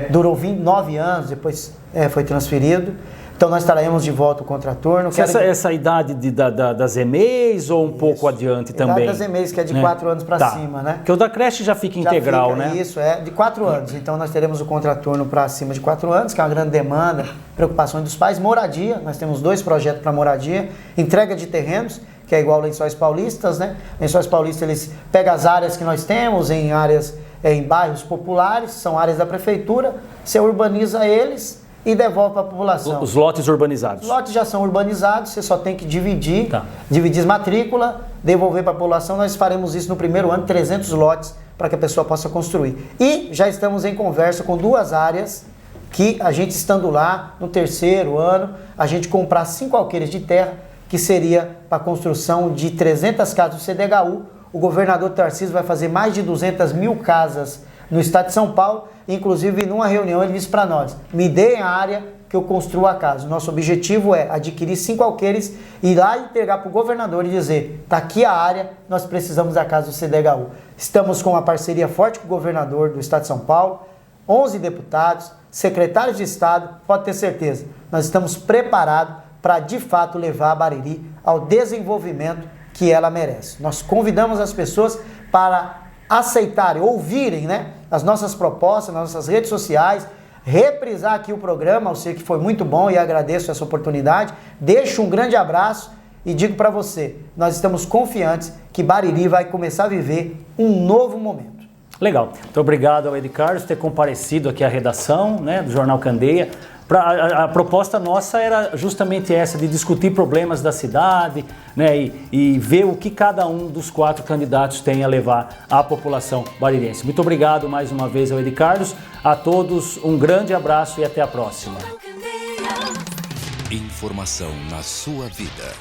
durou 9 anos, depois foi transferido. Então nós traremos de volta o contraturno. Essa idade das EMEIs ou pouco adiante também? A idade das EMEIs, que é de 4 anos para cima, né? Porque o da creche já fica integral, né? Isso, de 4 anos. Então nós teremos o contraturno para cima de 4 anos, que é uma grande demanda, preocupação dos pais. Moradia, nós temos 2 projetos para moradia. Entrega de terrenos, que é igual Lençóis Paulistas, né? Lençóis Paulistas, eles pegam as áreas que nós temos em áreas, em bairros populares, são áreas da prefeitura, você urbaniza eles e devolve para a população. Os lotes urbanizados. Os lotes já são urbanizados, você só tem que dividir, dividir as matrículas, devolver para a população. Nós faremos isso no primeiro ano, 300 lotes, para que a pessoa possa construir. E já estamos em conversa com 2 áreas, que a gente estando lá, no 3º ano, a gente comprar 5 alqueires de terra, que seria para a construção de 300 casas do CDHU. O governador Tarcísio vai fazer mais de 200 mil casas no estado de São Paulo. Inclusive, numa reunião, ele disse para nós: me deem a área que eu construo a casa. Nosso objetivo é adquirir 5 alqueires, ir lá e entregar para o governador e dizer, está aqui a área, nós precisamos da casa do CDHU. Estamos com uma parceria forte com o governador do estado de São Paulo, 11 deputados, secretários de estado, pode ter certeza, nós estamos preparados para de fato levar a Bariri ao desenvolvimento que ela merece. Nós convidamos as pessoas para aceitarem, ouvirem, né, as nossas propostas nas nossas redes sociais, reprisar aqui o programa, eu sei que foi muito bom e agradeço essa oportunidade. Deixo um grande abraço e digo para você, nós estamos confiantes que Bariri vai começar a viver um novo momento. Legal. Muito obrigado ao Edi Carlos por ter comparecido aqui à redação, né, do Jornal Candeia. A proposta nossa era justamente essa, de discutir problemas da cidade, né, e ver o que cada um dos 4 candidatos tem a levar à população baririense. Muito obrigado mais uma vez ao Edi Carlos. A todos um grande abraço e até a próxima. Jornal Candeia. Informação na sua vida.